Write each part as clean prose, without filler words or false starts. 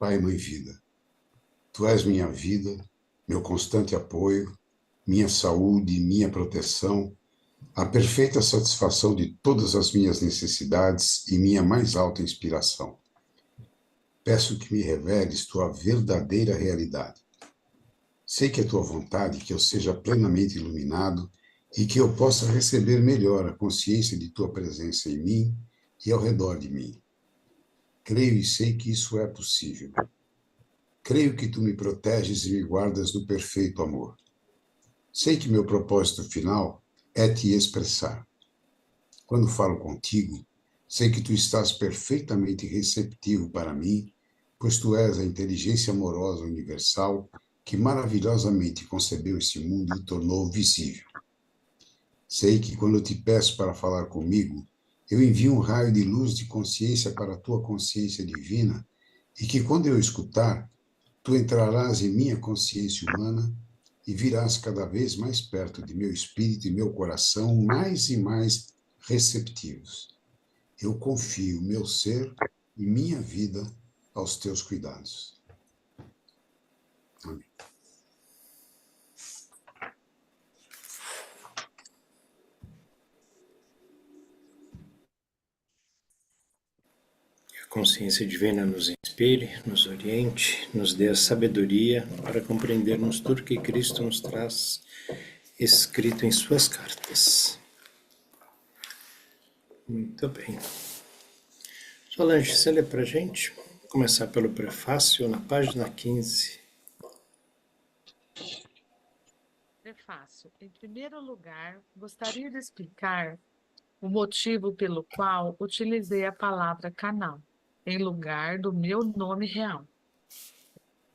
Pai, Mãe, Vida, Tu és minha vida, meu constante apoio, minha saúde, minha proteção, a perfeita satisfação de todas as minhas necessidades e minha mais alta inspiração. Peço que me reveles Tua verdadeira realidade. Sei que é Tua vontade que eu seja plenamente iluminado e que eu possa receber melhor a consciência de Tua presença em mim e ao redor de mim. Creio e sei que isso é possível. Creio que Tu me proteges e me guardas no perfeito amor. Sei que meu propósito final é Te expressar. Quando falo contigo, sei que Tu estás perfeitamente receptivo para mim, pois Tu és a inteligência amorosa universal que maravilhosamente concebeu este mundo e o tornou visível. Sei que quando eu Te peço para falar comigo, eu envio um raio de luz de consciência para a Tua consciência divina e que quando eu escutar, Tu entrarás em minha consciência humana e virás cada vez mais perto de meu espírito e meu coração, mais e mais receptivos. Eu confio meu ser e minha vida aos teus cuidados. Amém. A consciência divina nos inspire, nos oriente, nos dê a sabedoria para compreendermos tudo que Cristo nos traz escrito em suas cartas. Muito bem. Solange, você lê para a gente? Vou começar pelo prefácio, na página 15. Prefácio. Em primeiro lugar, gostaria de explicar o motivo pelo qual utilizei a palavra canal, em lugar do meu nome real.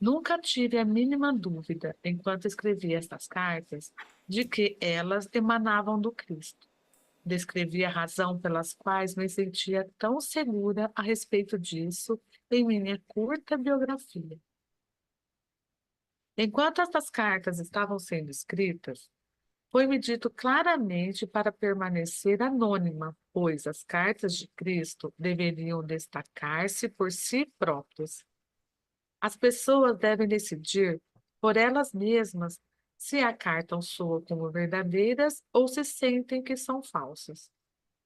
Nunca tive a mínima dúvida, enquanto escrevi estas cartas, de que elas emanavam do Cristo. Descrevi a razão pelas quais me sentia tão segura a respeito disso em minha curta biografia. Enquanto estas cartas estavam sendo escritas, foi-me dito claramente para permanecer anônima, pois as cartas de Cristo deveriam destacar-se por si próprias. As pessoas devem decidir por elas mesmas se a carta os soa como verdadeiras ou se sentem que são falsas.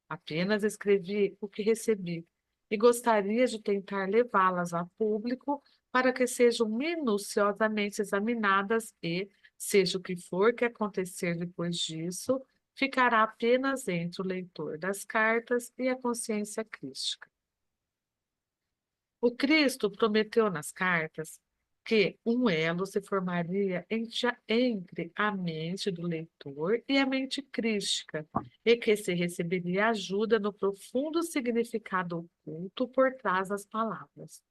Apenas escrevi o que recebi e gostaria de tentar levá-las a público para que sejam minuciosamente examinadas e, seja o que for que acontecer depois disso, ficará apenas entre o leitor das cartas e a consciência crística. O Cristo prometeu nas cartas que um elo se formaria entre a mente do leitor e a mente crística, e que se receberia ajuda no profundo significado oculto por trás das palavras.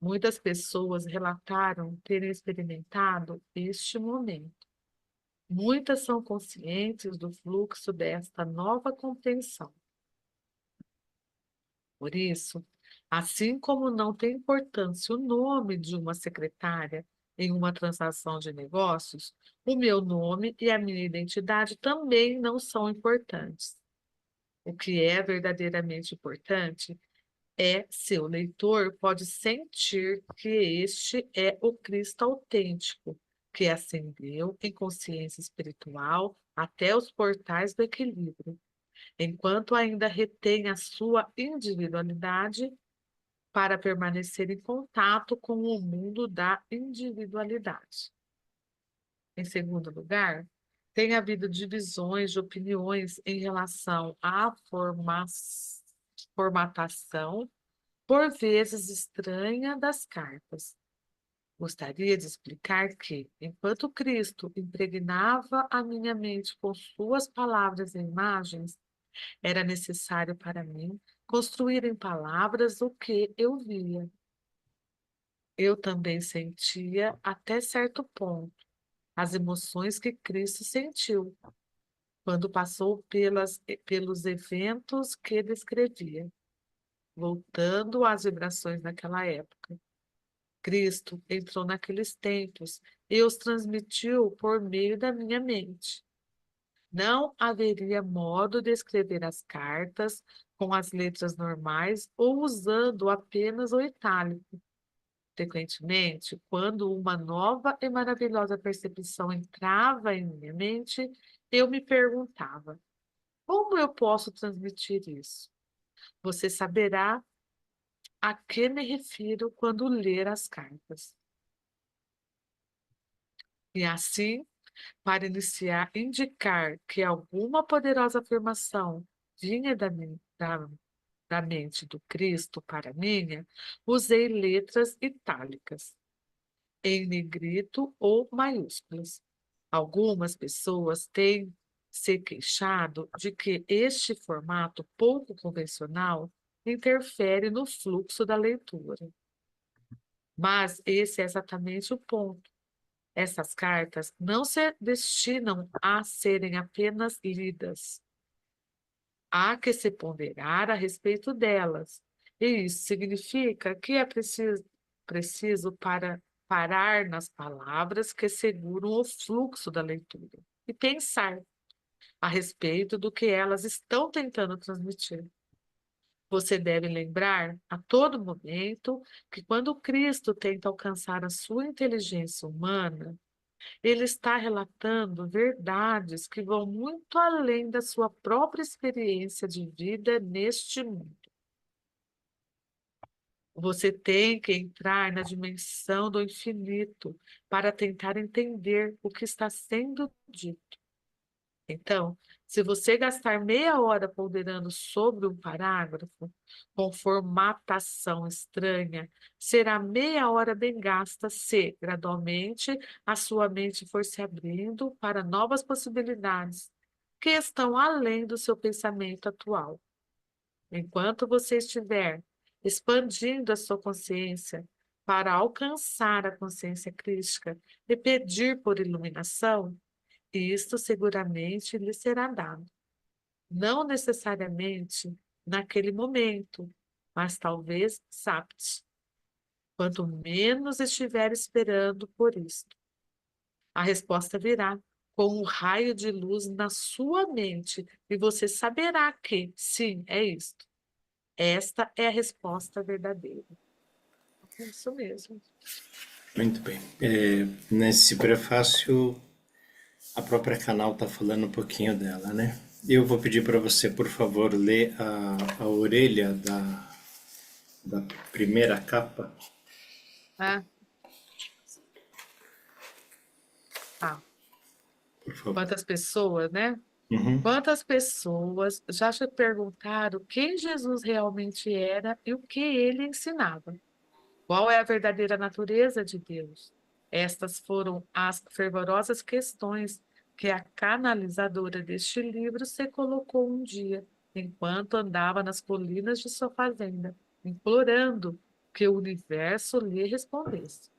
Muitas pessoas relataram terem experimentado este momento. Muitas são conscientes do fluxo desta nova compreensão. Por isso, assim como não tem importância o nome de uma secretária em uma transação de negócios, o meu nome e a minha identidade também não são importantes. O que é verdadeiramente importante é se o leitor pode sentir que este é o Cristo autêntico, que ascendeu em consciência espiritual até os portais do equilíbrio, enquanto ainda retém a sua individualidade para permanecer em contato com o mundo da individualidade. Em segundo lugar, tem havido divisões de opiniões em relação à formatação, por vezes estranha, das cartas. Gostaria de explicar que, enquanto Cristo impregnava a minha mente com suas palavras e imagens, era necessário para mim construir em palavras o que eu via. Eu também sentia, até certo ponto, as emoções que Cristo sentiu quando passou pelos eventos que descrevia, voltando às vibrações daquela época. Cristo entrou naqueles tempos e os transmitiu por meio da minha mente. Não haveria modo de escrever as cartas com as letras normais ou usando apenas o itálico. Frequentemente, quando uma nova e maravilhosa percepção entrava em minha mente, eu me perguntava: como eu posso transmitir isso? Você saberá a que me refiro quando ler as cartas. E assim, para indicar que alguma poderosa afirmação vinha da mente do Cristo para a minha, usei letras itálicas, em negrito ou maiúsculas. Algumas pessoas têm se queixado de que este formato pouco convencional interfere no fluxo da leitura. Mas esse é exatamente o ponto. Essas cartas não se destinam a serem apenas lidas. Há que se ponderar a respeito delas. E isso significa que é preciso para parar nas palavras que seguram o fluxo da leitura e pensar a respeito do que elas estão tentando transmitir. Você deve lembrar a todo momento que quando Cristo tenta alcançar a sua inteligência humana, ele está relatando verdades que vão muito além da sua própria experiência de vida neste mundo. Você tem que entrar na dimensão do infinito para tentar entender o que está sendo dito. Então, se você gastar meia hora ponderando sobre um parágrafo, com formatação estranha, será meia hora bem gasta se, gradualmente, a sua mente for se abrindo para novas possibilidades que estão além do seu pensamento atual. Enquanto você estiver expandindo a sua consciência para alcançar a consciência crística e pedir por iluminação, isto seguramente lhe será dado. Não necessariamente naquele momento, mas talvez sapte. Quanto menos estiver esperando por isto, a resposta virá com um raio de luz na sua mente e você saberá que, sim, é isto. Esta é a resposta verdadeira. É isso mesmo. Muito bem. Nesse prefácio, a própria Canal está falando um pouquinho dela, né? Eu vou pedir para você, por favor, ler a orelha da primeira capa. Ah, ah, Por favor. quantas pessoas, né? Uhum. Quantas pessoas já te perguntaram quem Jesus realmente era e o que ele ensinava? Qual é a verdadeira natureza de Deus? Estas foram as fervorosas questões que a canalizadora deste livro se colocou um dia, enquanto andava nas colinas de sua fazenda, implorando que o universo lhe respondesse.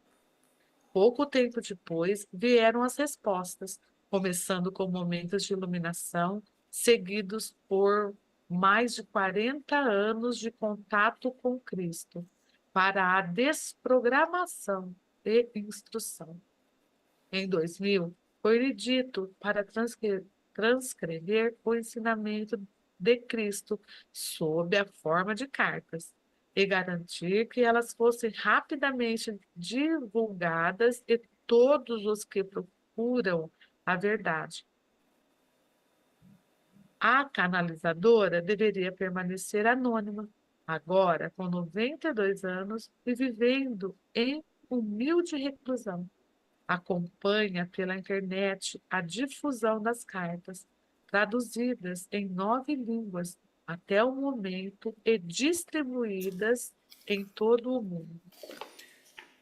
Pouco tempo depois vieram as respostas, começando com momentos de iluminação, seguidos por mais de 40 anos de contato com Cristo, para a desprogramação e instrução. Em 2000, foi-lhe dito para transcrever o ensinamento de Cristo sob a forma de cartas e garantir que elas fossem rapidamente divulgadas e todos os que procuram a verdade. A canalizadora deveria permanecer anônima, agora com 92 anos e vivendo em humilde reclusão. Acompanha pela internet a difusão das cartas, traduzidas em 9 línguas até o momento e distribuídas em todo o mundo.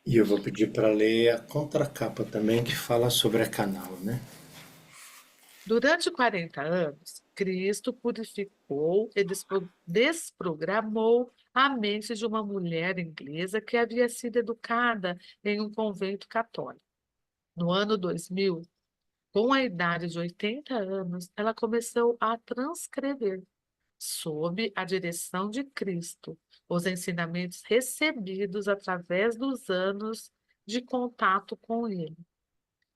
E eu vou pedir para ler a contracapa também, que fala sobre a Canal, né? Durante 40 anos, Cristo purificou e desprogramou a mente de uma mulher inglesa que havia sido educada em um convento católico. No ano 2000, com a idade de 80 anos, ela começou a transcrever, sob a direção de Cristo, os ensinamentos recebidos através dos anos de contato com ele.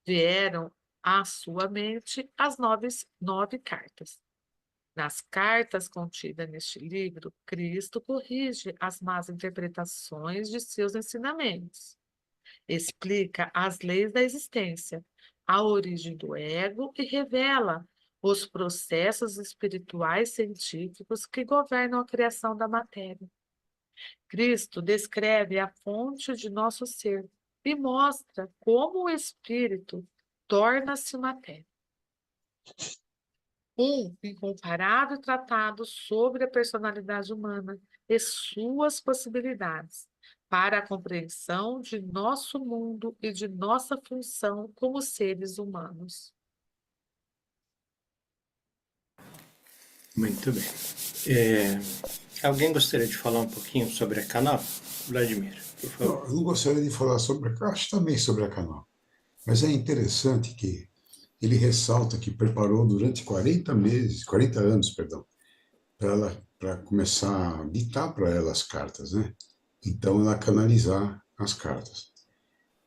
Vieram à sua mente as nove cartas. Nas cartas contidas neste livro, Cristo corrige as más interpretações de seus ensinamentos, explica as leis da existência, a origem do ego e revela os processos espirituais científicos que governam a criação da matéria. Cristo descreve a fonte de nosso ser e mostra como o espírito torna-se matéria. Um incomparável tratado sobre a personalidade humana e suas possibilidades para a compreensão de nosso mundo e de nossa função como seres humanos. Muito bem. Alguém gostaria de falar um pouquinho sobre a canal? Vladimir, por favor. Eu não gostaria de falar sobre, acho também sobre a Canal, mas é interessante que ele ressalta que preparou durante 40 meses, 40 anos, perdão, para começar a ditar para ela as cartas, né? Então, ela canalizar as cartas.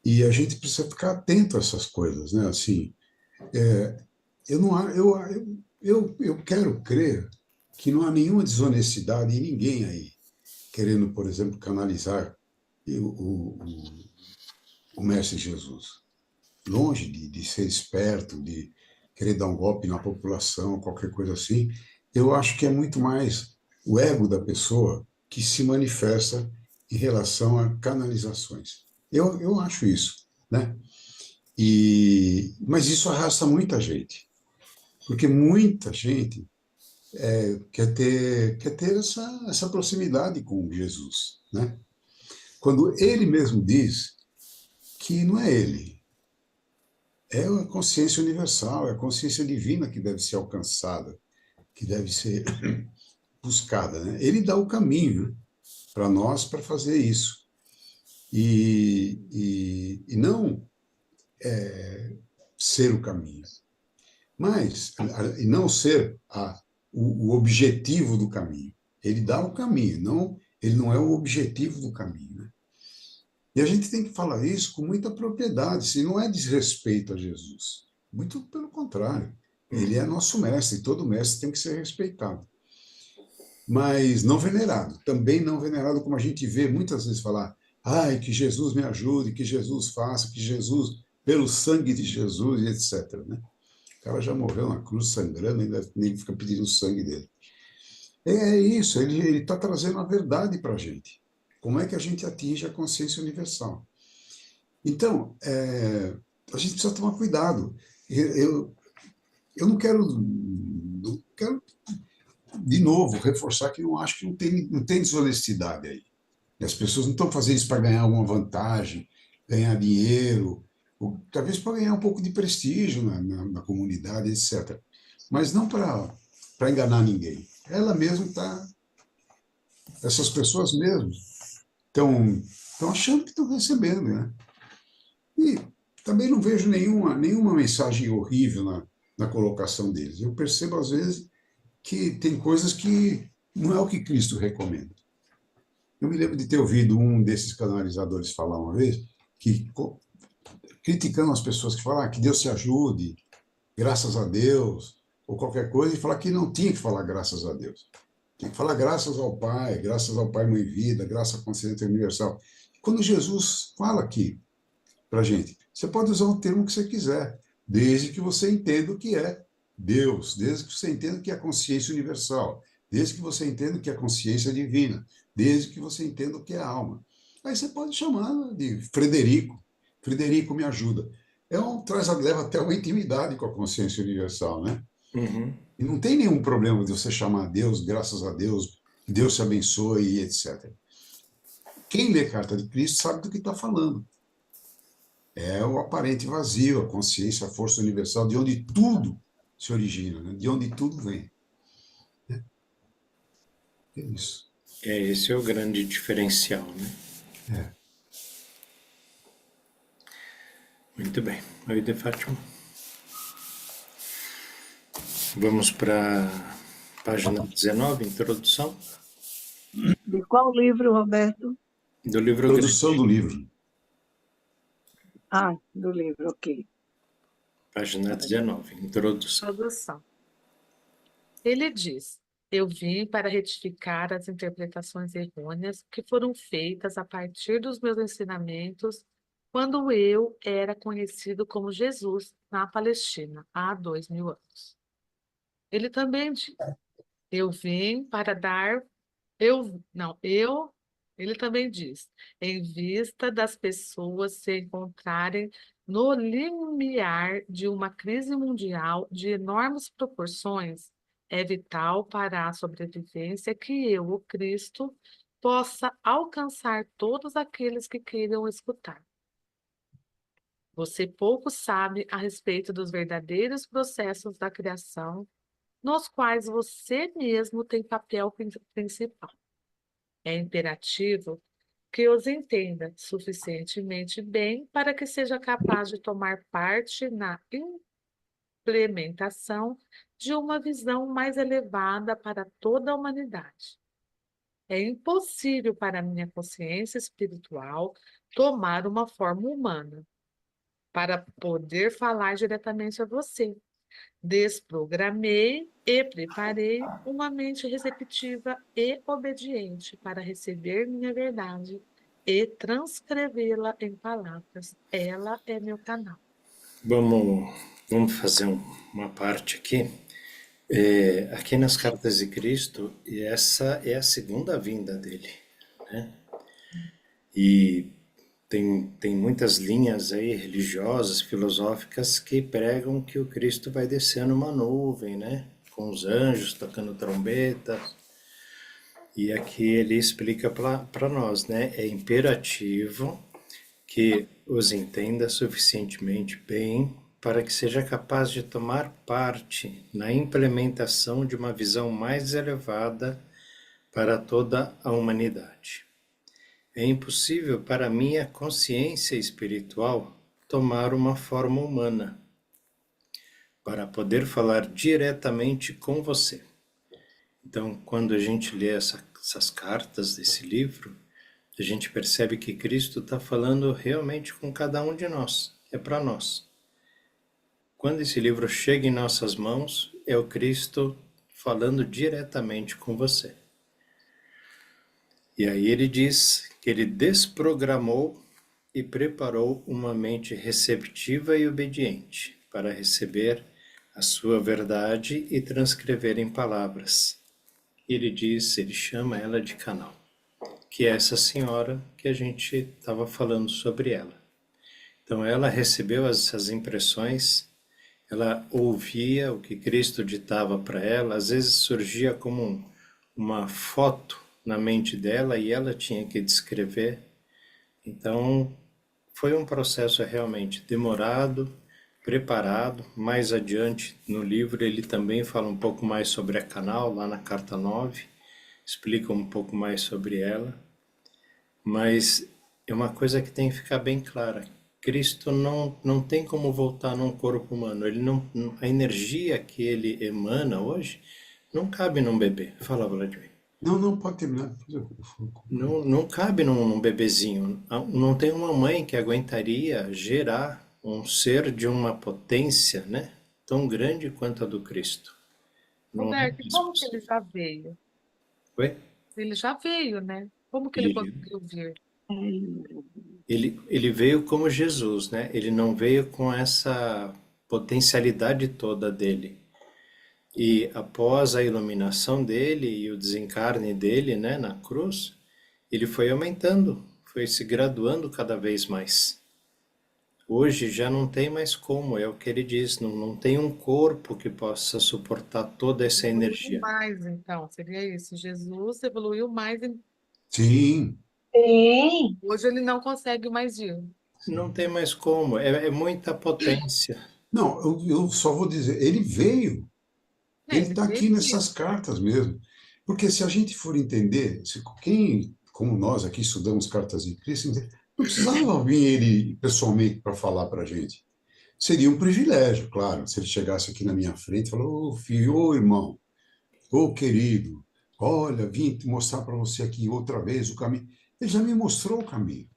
E a gente precisa ficar atento a essas coisas, né? Assim, eu não, eu quero crer que não há nenhuma desonestidade em ninguém aí querendo, por exemplo, canalizar o Mestre Jesus. Longe de ser esperto, de querer dar um golpe na população, qualquer coisa assim, eu acho que é muito mais o ego da pessoa que se manifesta em relação a canalizações. Eu acho isso, né? Mas isso arrasta muita gente, porque muita gente quer ter essa proximidade com Jesus, né? Quando ele mesmo diz que não é ele, é a consciência universal, é a consciência divina que deve ser alcançada, que deve ser buscada, né? Ele dá o caminho, né, para nós para fazer isso. E não ser o caminho, mas e não ser o objetivo do caminho. Ele dá o caminho, não, ele não é o objetivo do caminho, né? E a gente tem que falar isso com muita propriedade, se não é desrespeito a Jesus. Muito pelo contrário. Ele é nosso mestre, e todo mestre tem que ser respeitado. Mas não venerado. Também não venerado, como a gente vê muitas vezes falar: ai, que Jesus me ajude, que Jesus faça, que Jesus, pelo sangue de Jesus, e etc. Né? O cara já morreu na cruz sangrando, ainda nem fica pedindo o sangue dele. É isso, ele está trazendo a verdade para a gente. Como é que a gente atinge a consciência universal? Então, a gente precisa tomar cuidado. Eu não quero, de novo, reforçar que eu acho que não tem desonestidade aí. E as pessoas não estão fazendo isso para ganhar alguma vantagem, ganhar dinheiro, ou talvez para ganhar um pouco de prestígio na comunidade, etc. Mas não para enganar ninguém. Ela mesma está, essas pessoas mesmo estão achando que estão recebendo, né? E também não vejo nenhuma mensagem horrível na colocação deles. Eu percebo, às vezes, que tem coisas que não é o que Cristo recomenda. Eu me lembro de ter ouvido um desses canalizadores falar uma vez, que criticando as pessoas que falam que Deus te ajude, graças a Deus, ou qualquer coisa, e falar que não tinha que falar graças a Deus. Tem que falar graças ao Pai, Mãe Vida, graças à consciência universal. Quando Jesus fala aqui para a gente, você pode usar o termo que você quiser, desde que você entenda o que é Deus, desde que você entenda o que é a consciência universal, desde que você entenda o que é a consciência divina, desde que você entenda o que é a alma. Aí você pode chamar de Frederico. Frederico me ajuda. Leva até uma intimidade com a consciência universal, né? Uhum. E não tem nenhum problema de você chamar Deus, graças a Deus, que Deus te abençoe, etc. Quem lê Carta de Cristo sabe do que está falando. É o aparente vazio, a consciência, a força universal, de onde tudo se origina, né? De onde tudo vem. É isso. Esse é o grande diferencial, né? É. Muito bem. Oi, de Fátima. Vamos para a página 19, introdução. De qual livro, Roberto? Do livro Introdução grande. do livro. Ah, do livro, ok. Página 19, introdução. Introdução. Ele diz: Eu vim para retificar as interpretações errôneas que foram feitas a partir dos meus ensinamentos quando eu era conhecido como Jesus na Palestina, há 2000 anos. Ele também diz: Eu vim para dar. Eu, não, eu. Ele também diz: Em vista das pessoas se encontrarem no limiar de uma crise mundial de enormes proporções, é vital para a sobrevivência que eu, o Cristo, possa alcançar todos aqueles que queiram escutar. Você pouco sabe a respeito dos verdadeiros processos da criação, nos quais você mesmo tem papel principal. É imperativo que os entenda suficientemente bem para que seja capaz de tomar parte na implementação de uma visão mais elevada para toda a humanidade. É impossível para a minha consciência espiritual tomar uma forma humana para poder falar diretamente a você. Desprogramei e preparei uma mente receptiva e obediente para receber minha verdade e transcrevê-la em palavras. Ela é meu canal. Vamos fazer uma parte aqui. Aqui nas Cartas de Cristo, e essa é a segunda vinda dele, né? E tem muitas linhas aí religiosas, filosóficas, que pregam que o Cristo vai descer numa nuvem, né? Com os anjos tocando trombeta. E aqui ele explica para nós, né? É imperativo que os entenda suficientemente bem para que seja capaz de tomar parte na implementação de uma visão mais elevada para toda a humanidade. É impossível para minha consciência espiritual tomar uma forma humana para poder falar diretamente com você. Então, quando a gente lê essas cartas desse livro, a gente percebe que Cristo está falando realmente com cada um de nós, é para nós. Quando esse livro chega em nossas mãos, é o Cristo falando diretamente com você. E aí ele diz que ele desprogramou e preparou uma mente receptiva e obediente para receber a sua verdade e transcrever em palavras. Ele chama ela de canal, que é essa senhora que a gente estava falando sobre ela. Então ela recebeu essas impressões, ela ouvia o que Cristo ditava para ela, às vezes surgia como uma foto na mente dela e ela tinha que descrever. Então foi um processo realmente demorado, preparado. Mais adiante no livro ele também fala um pouco mais sobre a canal, lá na carta 9, explica um pouco mais sobre ela. Mas é uma coisa que tem que ficar bem clara. Cristo não tem como voltar num corpo humano. Ele a energia que ele emana hoje não cabe num bebê. Fala, Vladimir. Não, pode terminar. Não cabe num bebezinho. Não tem uma mãe que aguentaria gerar um ser de uma potência, né, tão grande quanto a do Cristo. Não é Roberto, como que ele já veio? Oi? Ele já veio, né? Como que ele Ele, conseguiu vir? ele veio como Jesus, né? Ele não veio com essa potencialidade toda dele. E após a iluminação dele e o desencarne dele, né, na cruz, ele foi aumentando, foi se graduando cada vez mais. Hoje já não tem mais como, é o que ele diz, não tem um corpo que possa suportar toda essa Evoluiu energia. mais, então, seria isso. Jesus evoluiu mais. Sim. Hoje ele não consegue mais ir. Não tem mais como, é muita potência. Não, eu só vou dizer, ele veio. É, Ele ele está aqui veio. nessas cartas mesmo. Porque se a gente for entender, quem, como nós aqui estudamos cartas de Cristo, não precisava vir ele pessoalmente para falar para a gente. Seria um privilégio, claro, se ele chegasse aqui na minha frente e falou, ô filho, ô irmão, ô querido, olha, vim te mostrar para você aqui outra vez o caminho. Ele já me mostrou o caminho.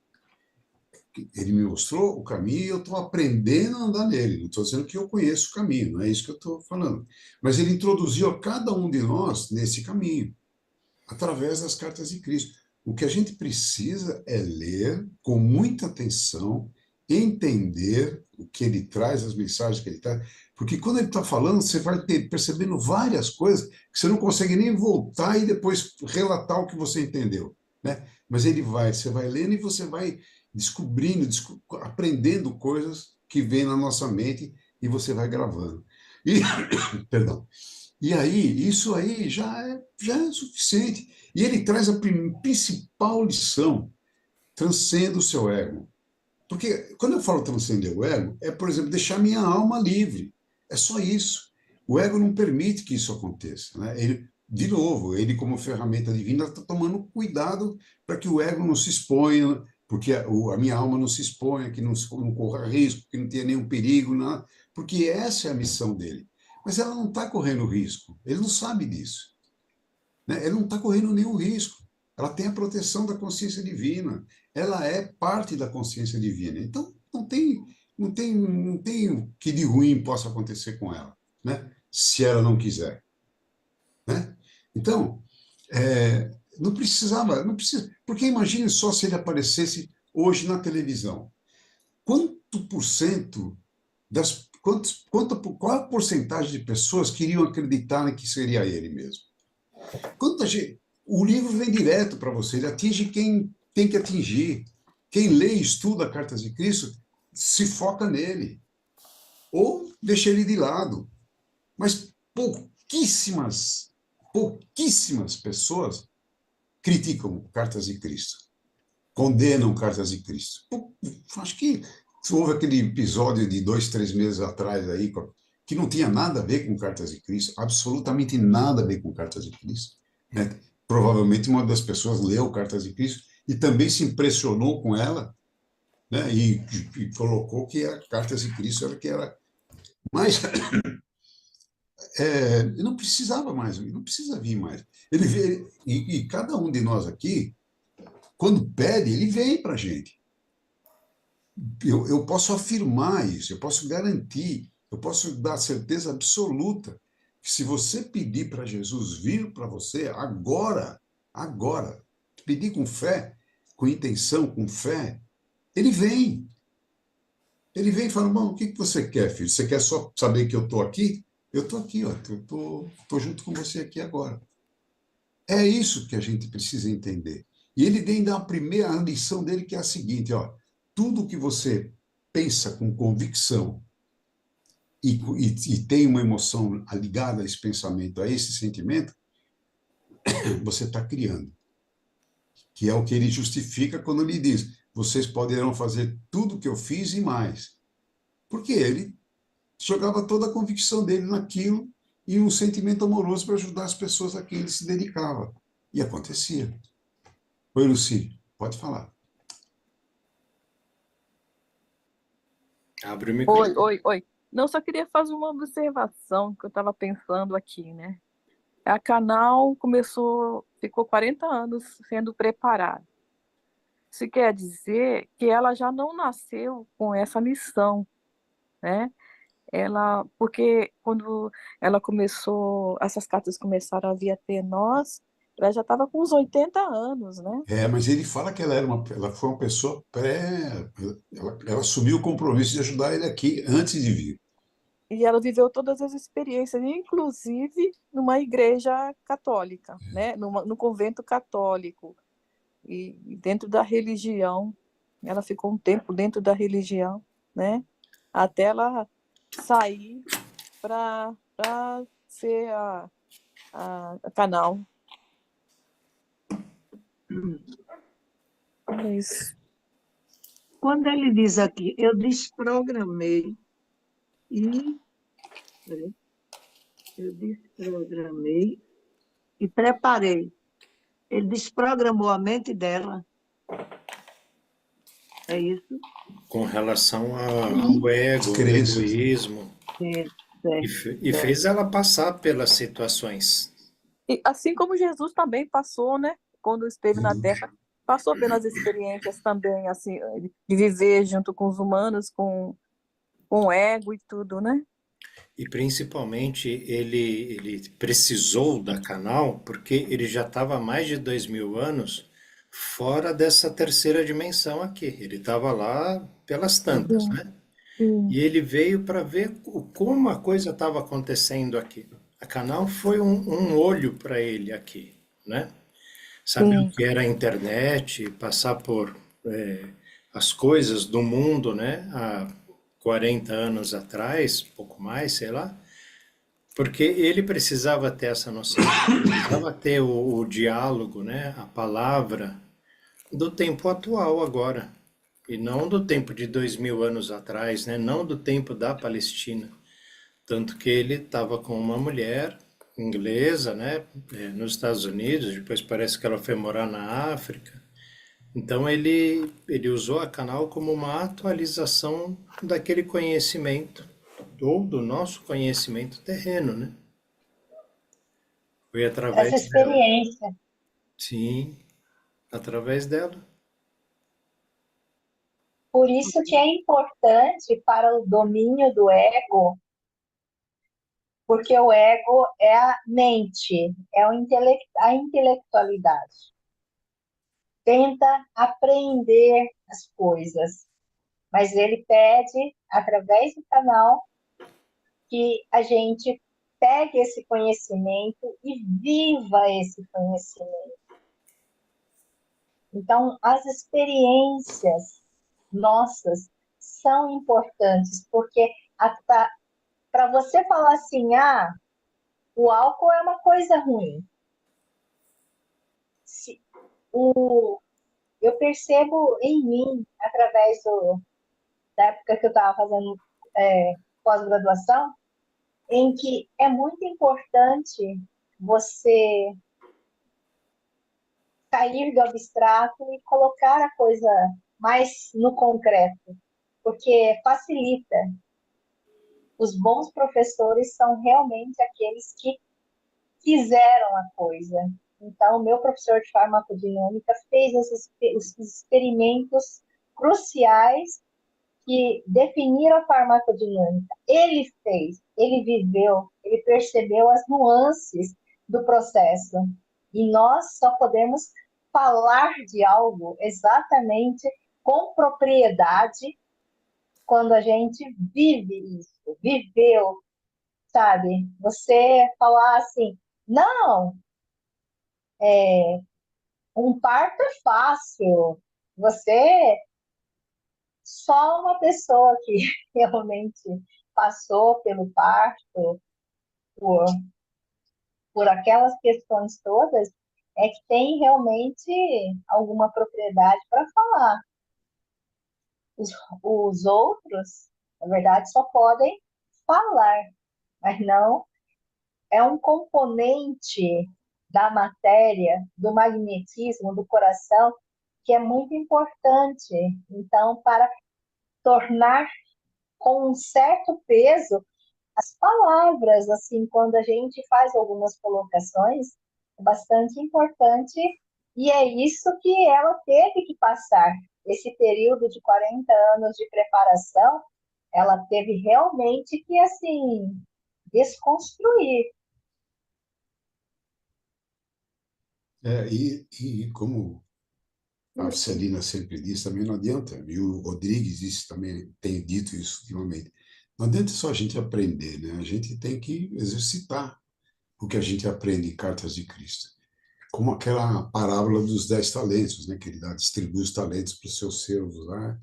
Ele me mostrou o caminho e eu estou aprendendo a andar nele. Não estou dizendo que eu conheço o caminho, não é isso que eu estou falando. Mas ele introduziu a cada um de nós nesse caminho, através das cartas de Cristo. O que a gente precisa é ler com muita atenção, entender o que ele traz, as mensagens que ele traz, porque quando ele está falando, você vai percebendo várias coisas que você não consegue nem voltar e depois relatar o que você entendeu, né? Mas você vai lendo e você vai descobrindo, aprendendo coisas que vêm na nossa mente e você vai gravando. E, perdão. E aí, isso aí já é suficiente. E ele traz a principal lição: transcenda o seu ego. Porque quando eu falo transcender o ego, é, por exemplo, deixar minha alma livre. É só isso. O ego não permite que isso aconteça, né? Ele, de novo, ele como ferramenta divina está tomando cuidado para que o ego não se exponha, porque a minha alma não se exponha, que não corra risco, que não tenha nenhum perigo, nada, porque essa é a missão dele. Mas ela não está correndo risco, ele não sabe disso, né? Ele não está correndo nenhum risco. Ela tem a proteção da consciência divina. Ela é parte da consciência divina. Então, não tem o que de ruim possa acontecer com ela, né? Se ela não quiser, né? Então, não precisa, porque imagine só se ele aparecesse hoje na televisão. Quanto por cento qual a porcentagem de pessoas que iriam acreditar que seria ele mesmo? Quanta gente, o livro vem direto para você, ele atinge quem tem que atingir. Quem lê e estuda Cartas de Cristo se foca nele, ou deixa ele de lado. Mas pouquíssimas pessoas criticam Cartas de Cristo, condenam Cartas de Cristo. Acho que houve aquele episódio de 2, 3 meses atrás aí, que não tinha nada a ver com Cartas de Cristo, absolutamente nada a ver com Cartas de Cristo, né? Provavelmente uma das pessoas leu Cartas de Cristo e também se impressionou com ela, né? E colocou que a Cartas de Cristo era que era. Mas não precisava mais, não precisa vir mais. Ele vê, e cada um de nós aqui, quando pede, ele vem para a gente. Eu posso afirmar isso, eu posso garantir, eu posso dar certeza absoluta que se você pedir para Jesus vir para você agora, pedir com fé, com intenção, com fé, ele vem. Ele vem e fala: bom, o que você quer, filho? Você quer só saber que eu estou aqui? Eu estou aqui, ó, eu tô junto com você aqui agora. É isso que a gente precisa entender. E ele vem dar a lição dele, que é a seguinte: ó, tudo que você pensa com convicção e tem uma emoção ligada a esse pensamento, a esse sentimento, você está criando. Que é o que ele justifica quando ele diz: vocês poderão fazer tudo o que eu fiz e mais. Porque ele jogava toda a convicção dele naquilo e um sentimento amoroso para ajudar as pessoas a quem ele se dedicava. E acontecia. Oi, Luci, pode falar. Abre o microfone. Oi. Não, só queria fazer uma observação que eu estava pensando aqui, né? A Canal ficou 40 anos sendo preparada. Isso quer dizer que ela já não nasceu com essa missão, né? Porque quando essas cartas começaram a vir até nós, ela já estava com uns 80 anos, né? Mas ele fala que ela foi uma pessoa ela assumiu o compromisso de ajudar ele aqui antes de vir. E ela viveu todas as experiências, inclusive numa igreja católica, né? No convento católico. E dentro da religião, ela ficou um tempo dentro da religião, né? Até ela sair para ser a Canal. É isso. Quando ele diz aqui, eu desprogramei e preparei. Ele desprogramou a mente dela. É isso? Com relação ao ego, ao egoísmo. E fez ela passar pelas situações. E assim como Jesus também passou, né? Quando esteve na Terra, passou pelas experiências também, assim, de viver junto com os humanos, com o ego e tudo, né? E principalmente ele precisou da Canal porque ele já estava há mais de 2000 anos fora dessa terceira dimensão aqui. Ele estava lá pelas tantas, Sim, né? sim, E ele veio para ver como a coisa estava acontecendo aqui. A Canal foi um olho para ele aqui, né? Saber o sim, que era a internet, passar por as coisas do mundo, né? Há 40 anos atrás, pouco mais, sei lá, porque ele precisava ter essa noção, precisava ter o diálogo, né? A palavra do tempo atual agora, e não do tempo de 2000 anos atrás, né? Não do tempo da Palestina. Tanto que ele estava com uma mulher inglesa, né? Nos Estados Unidos, depois parece que ela foi morar na África. Então ele usou a Canal como uma atualização daquele conhecimento, ou do nosso conhecimento terreno, né? Foi Essa através dela. experiência. Sim, através dela. Por isso que é importante para o domínio do ego, porque o ego é a mente, é a intelectualidade. Tenta aprender as coisas, mas ele pede, através do canal, que a gente pegue esse conhecimento e viva esse conhecimento. Então, as experiências nossas são importantes, porque para você falar assim, o álcool é uma coisa ruim. Se, eu percebo em mim, através da época que eu estava fazendo pós-graduação, em que é muito importante você sair do abstrato e colocar a coisa mais no concreto, porque facilita. Os bons professores são realmente aqueles que fizeram a coisa. Então, meu professor de farmacodinâmica fez os experimentos cruciais que definiram a farmacodinâmica. Ele fez, ele viveu, ele percebeu as nuances do processo. E nós só podemos falar de algo exatamente com propriedade quando a gente vive isso, viveu, sabe? Você falar assim, não, um parto é fácil, você só uma pessoa que realmente passou pelo parto, por, por aquelas questões todas, é que tem realmente alguma propriedade para falar. Os outros, na verdade, só podem falar, mas não é um componente da matéria, do magnetismo, do coração, que é muito importante. Então, para tornar com um certo peso as palavras, assim, quando a gente faz algumas colocações, é bastante importante, e é isso que ela teve que passar. Esse período de 40 anos de preparação, ela teve realmente que, assim, desconstruir. E como a Celina sempre diz, também não adianta, e o Rodrigues disse também, tem dito isso ultimamente, não adianta só a gente aprender, né? A gente tem que exercitar o que a gente aprende em Cartas de Cristo. Como aquela parábola dos 10 talentos, né? Que ele distribui os talentos para os seus servos lá.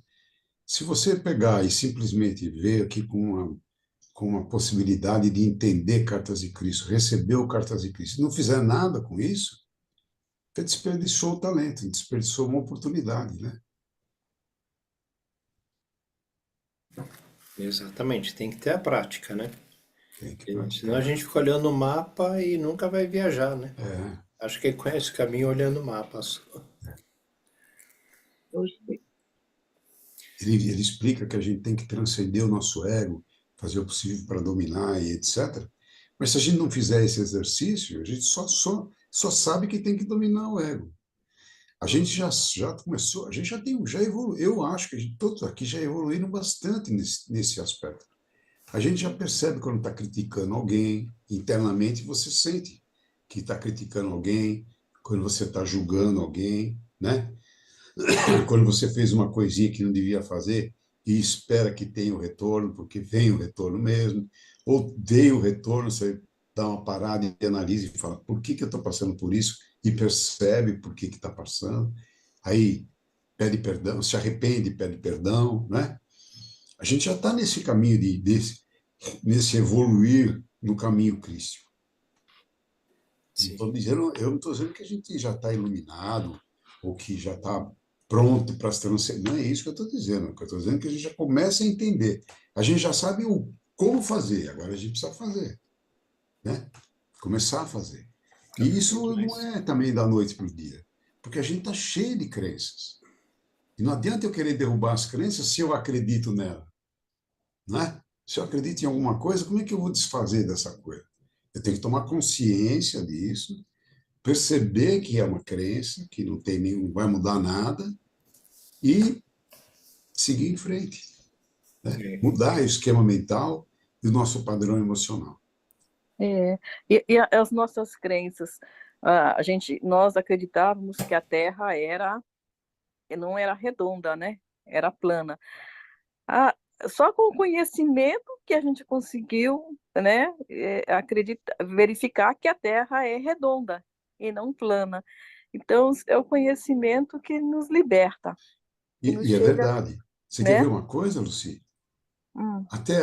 Se você pegar e simplesmente ver aqui com uma possibilidade de entender Cartas de Cristo, receber o Cartas de Cristo, e não fizer nada com isso, você desperdiçou o talento, desperdiçou uma oportunidade, né? Exatamente, tem que ter a prática, né? Tem que Senão a praticar. gente fica olhando o mapa e nunca vai viajar, né? É, Acho que conhece o caminho olhando o mapa só. ele explica que a gente tem que transcender o nosso ego, fazer o possível para dominar e etc. Mas se a gente não fizer esse exercício, a gente só sabe que tem que dominar o ego. A gente já começou, a gente já evoluiu, eu acho que todos aqui já evoluíram bastante nesse aspecto. A gente já percebe quando está criticando alguém, internamente você sente que está criticando alguém, quando você está julgando alguém, né? Quando você fez uma coisinha que não devia fazer e espera que tenha o retorno, porque vem o retorno mesmo, ou dei o retorno, você dá uma parada e analisa e fala, por que eu estou passando por isso? E percebe por que está passando. Aí pede perdão, se arrepende, pede perdão, né? A gente já está nesse caminho nesse evoluir no caminho crístico. Sim. Eu não estou dizendo que a gente já está iluminado ou que já está pronto para se transcender. Não é isso que eu estou dizendo. O que eu estou dizendo é que a gente já começa a entender. A gente já sabe como fazer, agora a gente precisa fazer, né? Começar a fazer. E Cada isso vez não mais. é também da noite para o dia, porque a gente está cheio de crenças. E não adianta eu querer derrubar as crenças se eu acredito nela, né? Se eu acredito em alguma coisa, como é que eu vou desfazer dessa coisa? Eu tenho que tomar consciência disso, perceber que é uma crença, que não vai mudar nada e seguir em frente, né? É. Mudar o esquema mental e o nosso padrão emocional. É, as nossas crenças, nós acreditávamos que a Terra não era redonda, né? Era plana. Ah, só com o conhecimento que a gente conseguiu, né, verificar que a Terra é redonda e não plana. Então, é o conhecimento que nos liberta, que nos E é chega, verdade. Você quer ver né? uma coisa, Luci? Hum, Até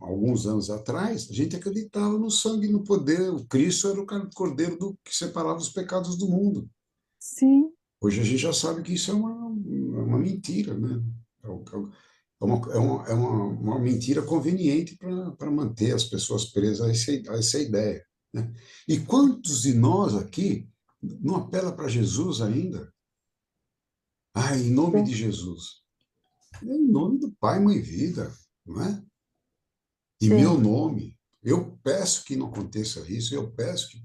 alguns anos atrás, a gente acreditava no sangue, no poder. O Cristo era o cordeiro que separava os pecados do mundo. sim, Hoje a gente já sabe que isso é uma mentira, né? É uma mentira conveniente para manter as pessoas presas a essa ideia, né? E quantos de nós aqui não apela para Jesus ainda? Ah, em nome sim, de Jesus. É em nome do Pai, Mãe e Vida, não é? Em meu sim, nome. Eu peço que não aconteça isso, eu peço que.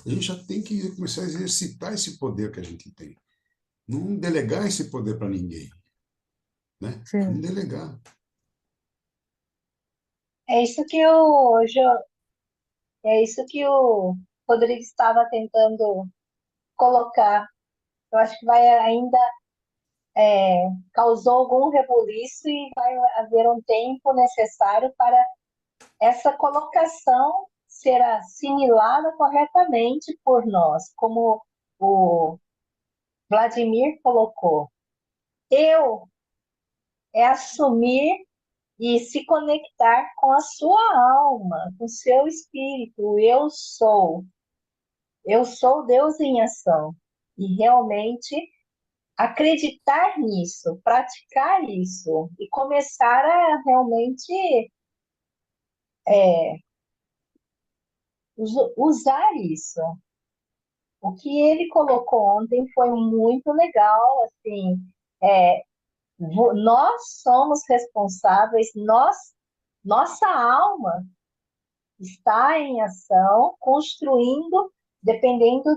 A gente já tem que começar a exercitar esse poder que a gente tem. Não delegar esse poder para ninguém, né? Vamos sim, delegar. É isso que é isso que o Rodrigo estava tentando colocar. Eu acho que vai ainda causou algum rebuliço e vai haver um tempo necessário para essa colocação ser assimilada corretamente por nós, como o Vladimir colocou. Eu é assumir e se conectar com a sua alma, com o seu espírito. Eu sou. Eu sou Deus em ação. E realmente acreditar nisso, praticar isso e começar a realmente usar isso. O que ele colocou ontem foi muito legal, assim, é, nós somos responsáveis, nossa alma está em ação, construindo, dependendo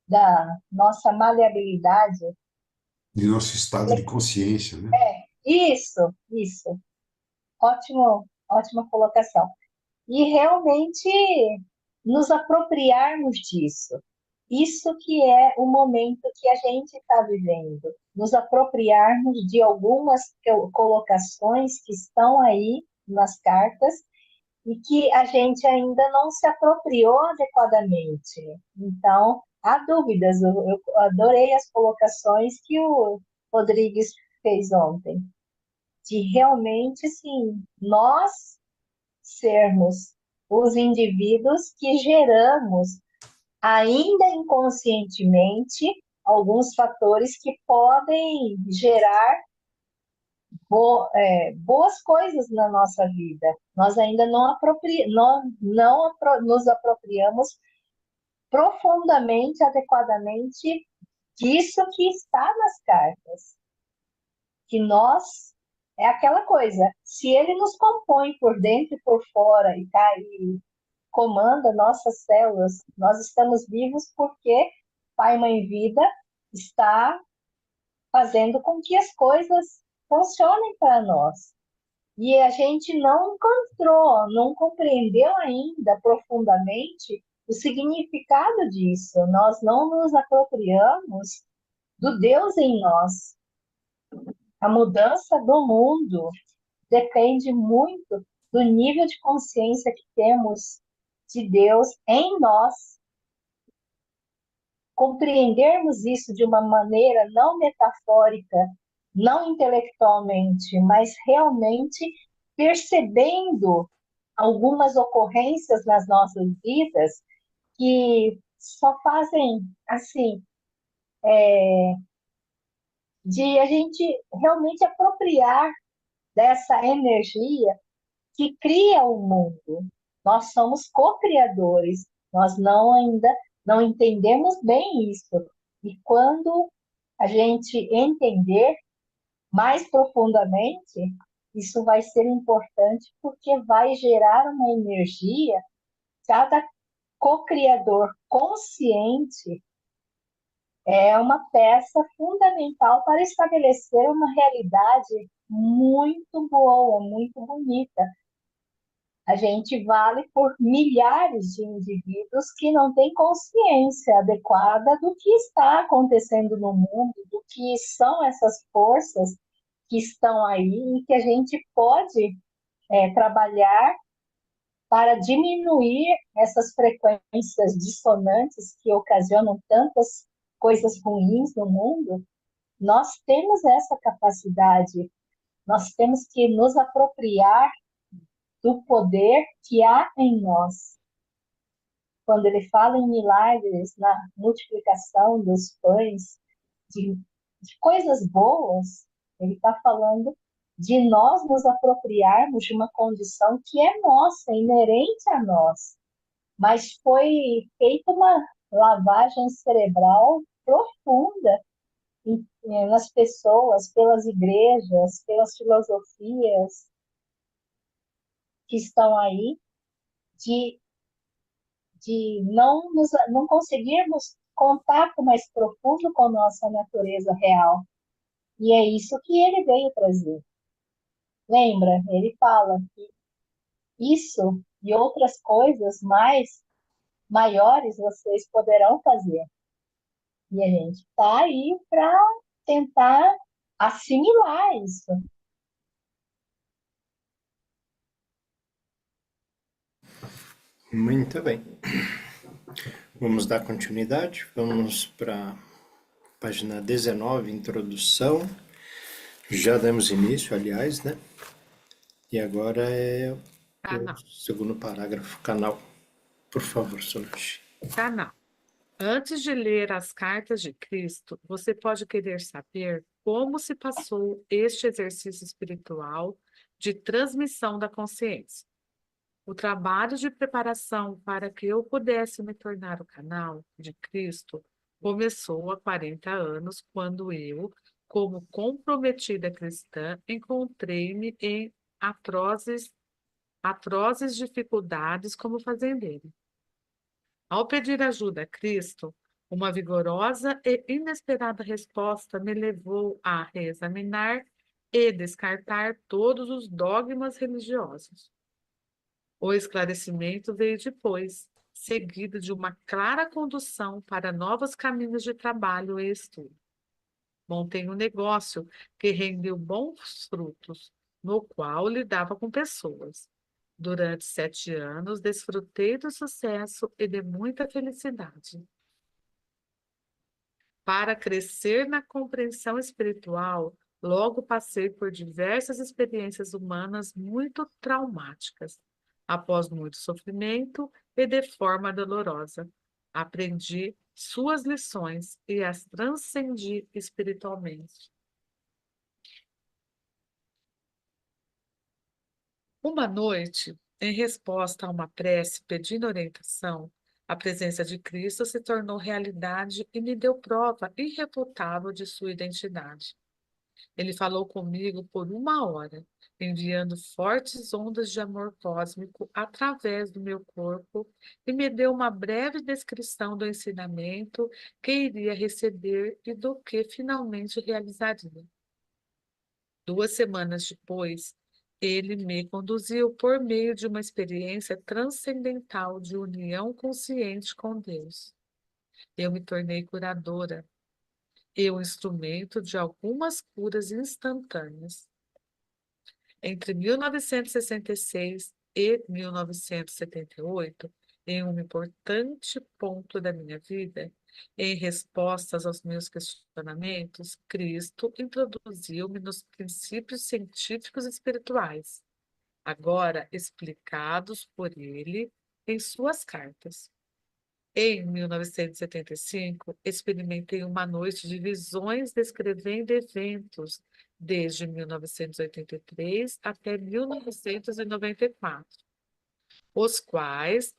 da nossa maleabilidade. De nosso estado de consciência, né? Isso, ótima colocação. E realmente nos apropriarmos disso. Isso que é o momento que a gente está vivendo. Nos apropriarmos de algumas colocações que estão aí nas cartas e que a gente ainda não se apropriou adequadamente. Então, há dúvidas. Eu adorei as colocações que o Rodrigues fez ontem, de realmente, sim, nós sermos os indivíduos que geramos, ainda inconscientemente, alguns fatores que podem gerar boas coisas na nossa vida. Nós ainda não nos apropriamos profundamente, adequadamente disso que está nas cartas. Que nós é aquela coisa, se ele nos compõe por dentro e por fora e comanda nossas células, nós estamos vivos porque Pai, Mãe, Vida está fazendo com que as coisas funcionem para nós. E a gente não encontrou, não compreendeu ainda profundamente o significado disso. Nós não nos apropriamos do Deus em nós. A mudança do mundo depende muito do nível de consciência que temos de Deus em nós. Compreendermos isso de uma maneira não metafórica, não intelectualmente, mas realmente percebendo algumas ocorrências nas nossas vidas que só fazem assim de a gente realmente apropriar dessa energia que cria o mundo. Nós somos co-criadores, nós ainda não entendemos bem isso. E quando a gente entender mais profundamente, isso vai ser importante porque vai gerar uma energia, cada co-criador consciente é uma peça fundamental para estabelecer uma realidade muito boa, muito bonita. A gente vale por milhares de indivíduos que não têm consciência adequada do que está acontecendo no mundo, do que são essas forças que estão aí e que a gente pode trabalhar para diminuir essas frequências dissonantes que ocasionam tantas coisas ruins no mundo. Nós temos essa capacidade, nós temos que nos apropriar do poder que há em nós. Quando ele fala em milagres, na multiplicação dos pães, de coisas boas, ele está falando de nós nos apropriarmos de uma condição que é nossa, inerente a nós. Mas foi feita uma lavagem cerebral profunda nas pessoas, pelas igrejas, pelas filosofias que estão aí, de não conseguirmos contato mais profundo com a nossa natureza real. E é isso que ele veio trazer. Lembra? Ele fala que isso e outras coisas maiores vocês poderão fazer. E a gente está aí para tentar assimilar isso. Muito bem. Vamos dar continuidade. Vamos para a página 19, introdução. Já demos início, aliás, né? E agora é o segundo parágrafo, canal. Por favor, Solange. Canal. Antes de ler as cartas de Cristo, você pode querer saber como se passou este exercício espiritual de transmissão da consciência. O trabalho de preparação para que eu pudesse me tornar o canal de Cristo começou há 40 anos, quando eu, como comprometida cristã, encontrei-me em atrozes dificuldades como fazendeiro. Ao pedir ajuda a Cristo, uma vigorosa e inesperada resposta me levou a reexaminar e descartar todos os dogmas religiosos. O esclarecimento veio depois, seguido de uma clara condução para novos caminhos de trabalho e estudo. Montei um negócio que rendeu bons frutos, no qual lidava com pessoas. Durante 7 anos, desfrutei do sucesso e de muita felicidade. Para crescer na compreensão espiritual, logo passei por diversas experiências humanas muito traumáticas. Após muito sofrimento e de forma dolorosa, aprendi suas lições e as transcendi espiritualmente. Uma noite, em resposta a uma prece pedindo orientação, a presença de Cristo se tornou realidade e me deu prova irrefutável de sua identidade. Ele falou comigo por 1 hora, enviando fortes ondas de amor cósmico através do meu corpo e me deu uma breve descrição do ensinamento que iria receber e do que finalmente realizaria. 2 semanas depois, ele me conduziu por meio de uma experiência transcendental de união consciente com Deus. Eu me tornei curadora e o instrumento de algumas curas instantâneas. Entre 1966 e 1978, em um importante ponto da minha vida, em respostas aos meus questionamentos, Cristo introduziu-me nos princípios científicos e espirituais, agora explicados por ele em suas cartas. Em 1975, experimentei uma noite de visões descrevendo eventos desde 1983 até 1994, os quais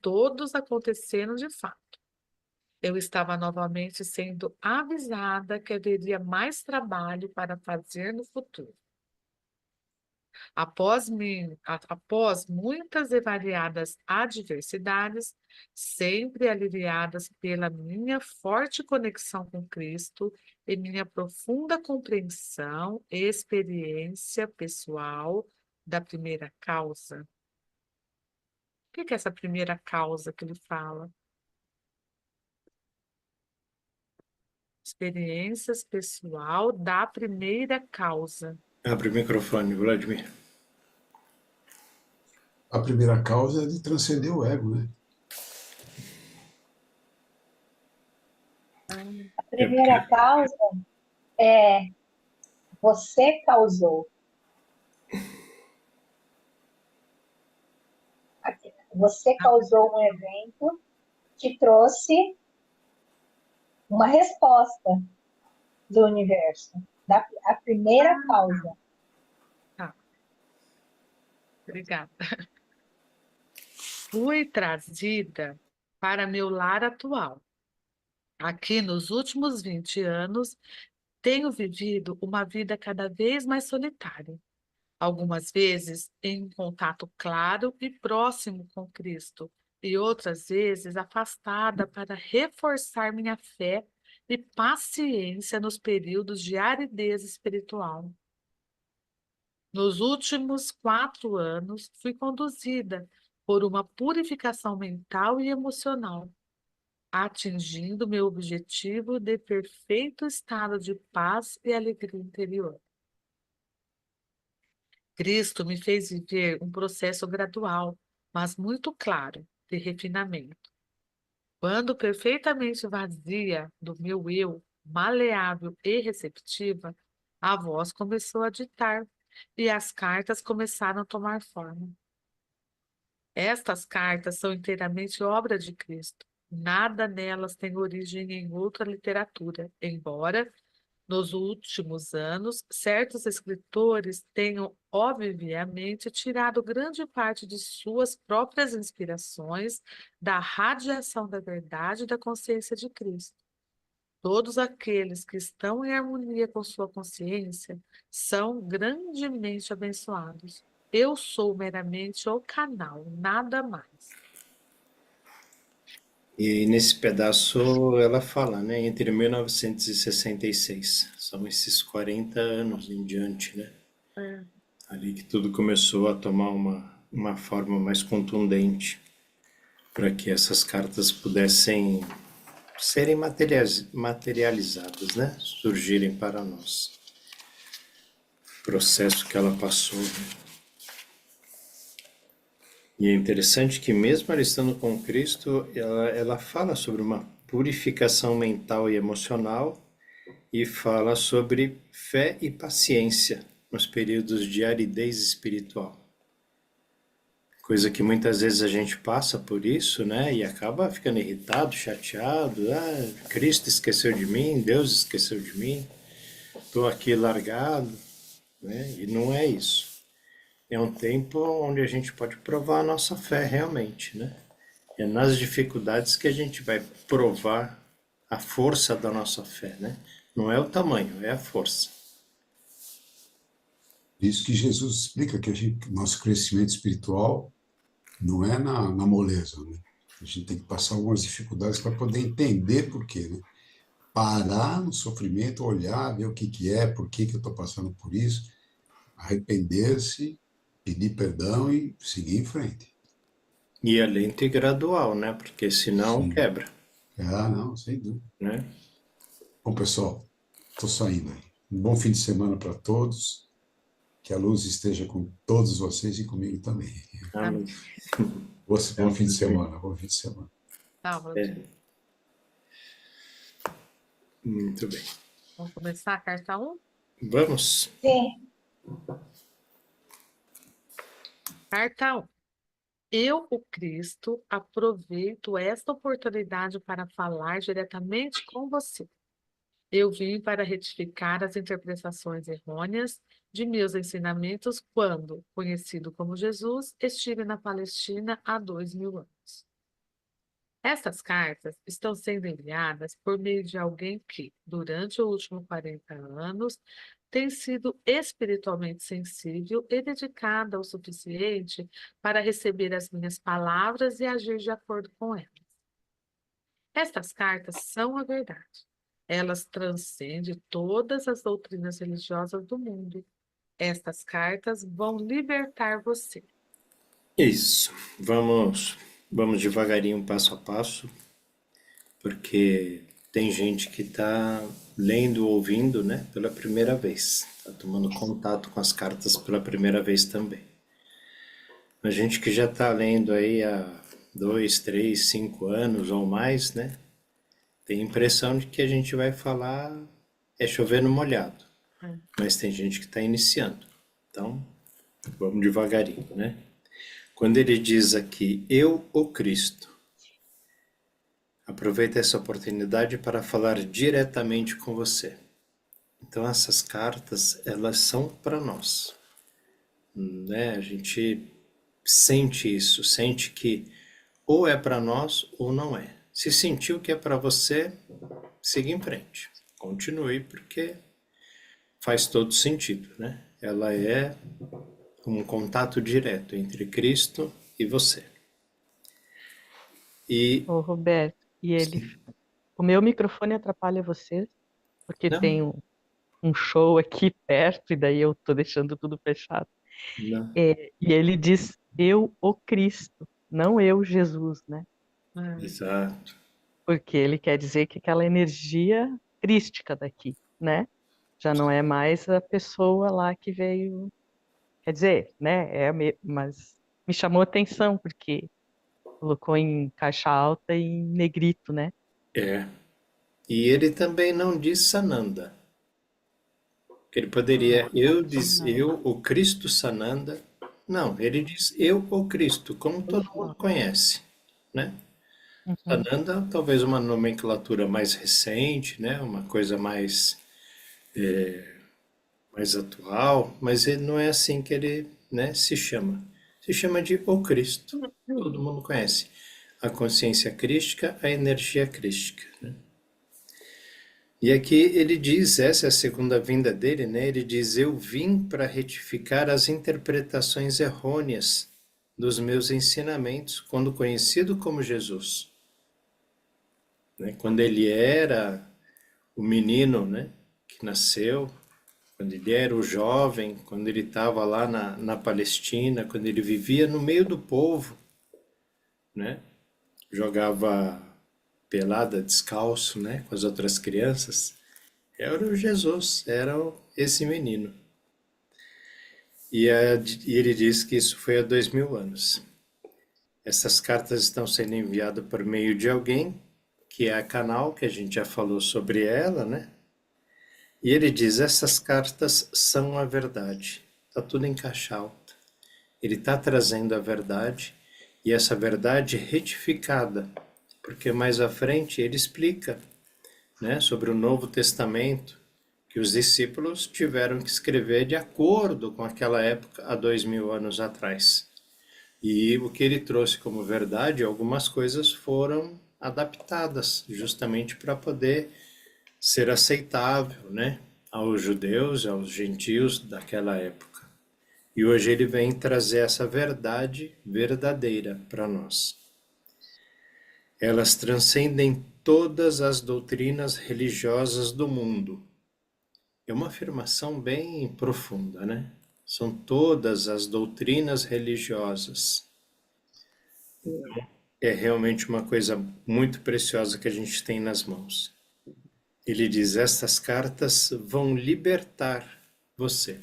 todos aconteceram de fato. Eu estava novamente sendo avisada que haveria mais trabalho para fazer no futuro. Após muitas e variadas adversidades, sempre aliviadas pela minha forte conexão com Cristo e minha profunda compreensão e experiência pessoal da primeira causa. O que é essa primeira causa que ele fala? Experiências pessoal da primeira causa. Abre o microfone, Vladimir. A primeira causa é de transcender o ego, né? A primeira causa é você causou. Você causou um evento que trouxe uma resposta do universo. A primeira causa. Tá. Obrigada. Fui trazida para meu lar atual. Aqui, nos últimos 20 anos, tenho vivido uma vida cada vez mais solitária. Algumas vezes em um contato claro e próximo com Cristo, e outras vezes afastada para reforçar minha fé e paciência nos períodos de aridez espiritual. Nos últimos 4 anos, fui conduzida por uma purificação mental e emocional, atingindo meu objetivo de perfeito estado de paz e alegria interior. Cristo me fez viver um processo gradual, mas muito claro, de refinamento. Quando perfeitamente vazia do meu eu, maleável e receptiva, a voz começou a ditar e as cartas começaram a tomar forma. Estas cartas são inteiramente obra de Cristo. Nada nelas tem origem em outra literatura, embora, nos últimos anos, certos escritores tenham, obviamente, tirado grande parte de suas próprias inspirações da radiação da verdade e da consciência de Cristo. Todos aqueles que estão em harmonia com sua consciência são grandemente abençoados. Eu sou meramente o canal, nada mais. E nesse pedaço ela fala, né, entre 1966, são esses 40 anos em diante, né? Ali que tudo começou a tomar uma forma mais contundente para que essas cartas pudessem serem materializadas, né? Surgirem para nós. O processo que ela passou, né? E é interessante que mesmo ela estando com Cristo, ela fala sobre uma purificação mental e emocional e fala sobre fé e paciência nos períodos de aridez espiritual. Coisa que muitas vezes a gente passa por isso, né? E acaba ficando irritado, chateado. Ah, Cristo esqueceu de mim, Deus esqueceu de mim, estou aqui largado, né? E não é isso. É um tempo onde a gente pode provar a nossa fé realmente, né? É nas dificuldades que a gente vai provar a força da nossa fé, né? Não é o tamanho, é a força. Isso que Jesus explica que nosso crescimento espiritual não é na moleza, né? A gente tem que passar algumas dificuldades para poder entender por quê, né? Parar no sofrimento, olhar, ver o que que é, por que que eu estou passando por isso, arrepender-se, pedir perdão e seguir em frente. E é lento e gradual, né? Porque senão Sim. quebra, Ah, não, sem dúvida. né? Bom, pessoal, estou saindo aí. Um bom fim de semana para todos. Que a luz esteja com todos vocês e comigo também. Amém. Bom fim de semana, bom fim de semana. Tá, Vladimir. Muito bem. Vamos começar a carta 1? Vamos? Sim, Carta 1. Eu, o Cristo, aproveito esta oportunidade para falar diretamente com você. Eu vim para retificar as interpretações errôneas de meus ensinamentos quando, conhecido como Jesus, estive na Palestina há 2000 anos. Estas cartas estão sendo enviadas por meio de alguém que, durante os últimos 40 anos, tem sido espiritualmente sensível e dedicada o suficiente para receber as minhas palavras e agir de acordo com elas. Estas cartas são a verdade. Elas transcendem todas as doutrinas religiosas do mundo. Estas cartas vão libertar você. Isso. Vamos devagarinho, passo a passo, porque tem gente que está lendo, ouvindo, né, pela primeira vez. Está tomando contato com as cartas pela primeira vez também. A gente que já está lendo aí há 2, 3, 5 anos ou mais, né, tem a impressão de que a gente vai falar é chover no molhado. Mas tem gente que está iniciando. Então, vamos devagarinho, né? Quando ele diz aqui, eu, o Cristo, aproveita essa oportunidade para falar diretamente com você. Então, essas cartas, elas são para nós, né? A gente sente isso, sente que ou é para nós ou não é. Se sentiu que é para você, siga em frente. Continue, porque faz todo sentido, né? Ela é um contato direto entre Cristo e você. E Ô, Roberto, o meu microfone atrapalha vocês, porque não, tem um show aqui perto, e daí eu tô deixando tudo fechado. não, E ele diz, eu, o Cristo, não eu, Jesus, né? exato. Porque ele quer dizer que aquela energia crística daqui, né? Já não é mais a pessoa lá que veio, quer dizer, né? Mas me chamou a atenção, porque colocou em caixa alta e em negrito, né? É. E ele também não diz Sananda. Que ele poderia, eu, o Cristo Sananda. Não, ele diz eu, o Cristo, como todo mundo conhece, né? Uhum. Sananda, talvez uma nomenclatura mais recente, né? Uma coisa mais atual, mas ele não é assim que ele, né, se chama. Se chama de o Cristo. Todo mundo conhece. A consciência crística, a energia crística, né? E aqui ele diz, essa é a segunda vinda dele, né? Ele diz, eu vim para retificar as interpretações errôneas dos meus ensinamentos, quando conhecido como Jesus. Né? Quando ele era o menino, né, que nasceu, quando ele era o jovem, quando ele estava lá na Palestina, quando ele vivia no meio do povo, né? Jogava pelada, descalço, né, com as outras crianças. Era o Jesus, era esse menino. E ele diz que isso foi há 2000 anos. Essas cartas estão sendo enviadas por meio de alguém, que é a Canal, que a gente já falou sobre ela, né? E ele diz, essas cartas são a verdade. Está tudo em caixa alta. Ele está trazendo a verdade, e essa verdade retificada, porque mais à frente ele explica, né, sobre o Novo Testamento, que os discípulos tiveram que escrever de acordo com aquela época, há 2000 anos atrás. E o que ele trouxe como verdade, algumas coisas foram adaptadas, justamente para poder ser aceitável, né, aos judeus e aos gentios daquela época. E hoje ele vem trazer essa verdade verdadeira para nós. Elas transcendem todas as doutrinas religiosas do mundo. É uma afirmação bem profunda, né? São todas as doutrinas religiosas. É realmente uma coisa muito preciosa que a gente tem nas mãos. Ele diz: estas cartas vão libertar você.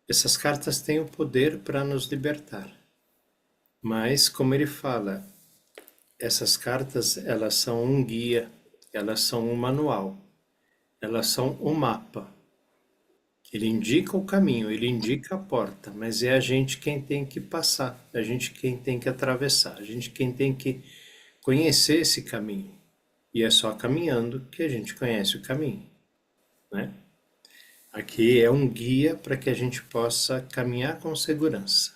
Essas cartas têm o poder para nos libertar. Mas, como ele fala, essas cartas, elas são um guia, elas são um manual, elas são um mapa. Ele indica o caminho, ele indica a porta, mas é a gente quem tem que passar, a gente quem tem que atravessar, a gente quem tem que conhecer esse caminho. E é só caminhando que a gente conhece o caminho, né? Aqui é um guia para que a gente possa caminhar com segurança.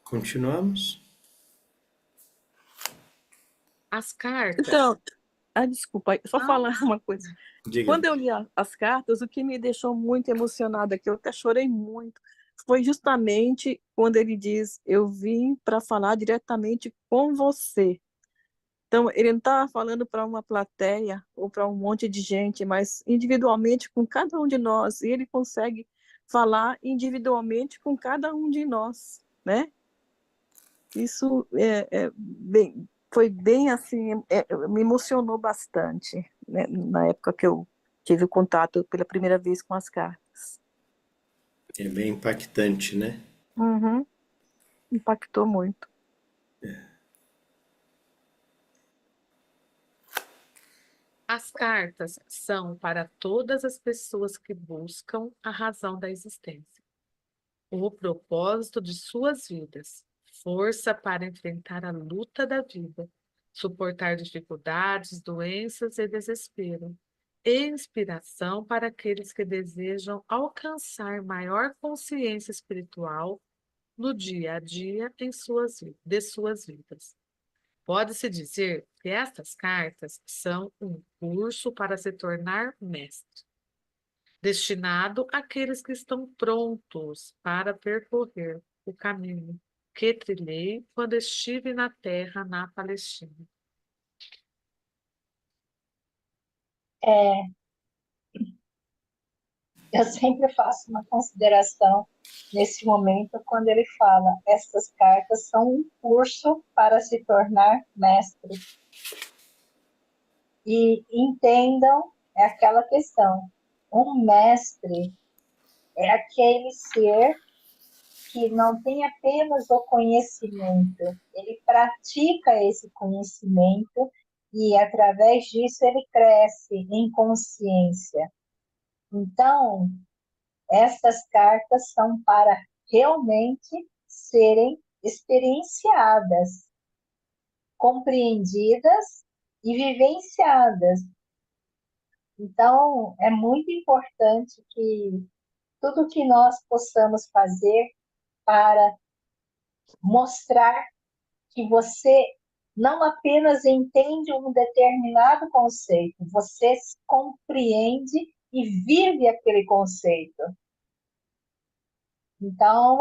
Continuamos? As cartas. Então, desculpa, só falar uma coisa. Diga. Quando eu li as cartas, o que me deixou muito emocionada, que eu até chorei muito, foi justamente quando ele diz: eu vim para falar diretamente com você. Então, ele não estava falando para uma plateia ou para um monte de gente, mas individualmente com cada um de nós. E ele consegue falar individualmente com cada um de nós, né? Isso foi bem assim, me emocionou bastante, né, na época que eu tive o contato pela primeira vez com as cartas. É bem impactante, né? Uhum. Impactou muito. As cartas são para todas as pessoas que buscam a razão da existência, o propósito de suas vidas, força para enfrentar a luta da vida, suportar dificuldades, doenças e desespero, e inspiração para aqueles que desejam alcançar maior consciência espiritual no dia a dia de suas vidas. Pode-se dizer que estas cartas são um curso para se tornar mestre, destinado àqueles que estão prontos para percorrer o caminho que trilhei quando estive na terra, na Palestina. Eu sempre faço uma consideração nesse momento quando ele fala: estas cartas são um curso para se tornar mestre. E entendam, é aquela questão: um mestre é aquele ser que não tem apenas o conhecimento, ele pratica esse conhecimento e, através disso, ele cresce em consciência. Então, essas cartas são para realmente serem experienciadas, compreendidas e vivenciadas. Então, é muito importante que tudo que nós possamos fazer para mostrar que você não apenas entende um determinado conceito, você compreende e vive aquele conceito. Então,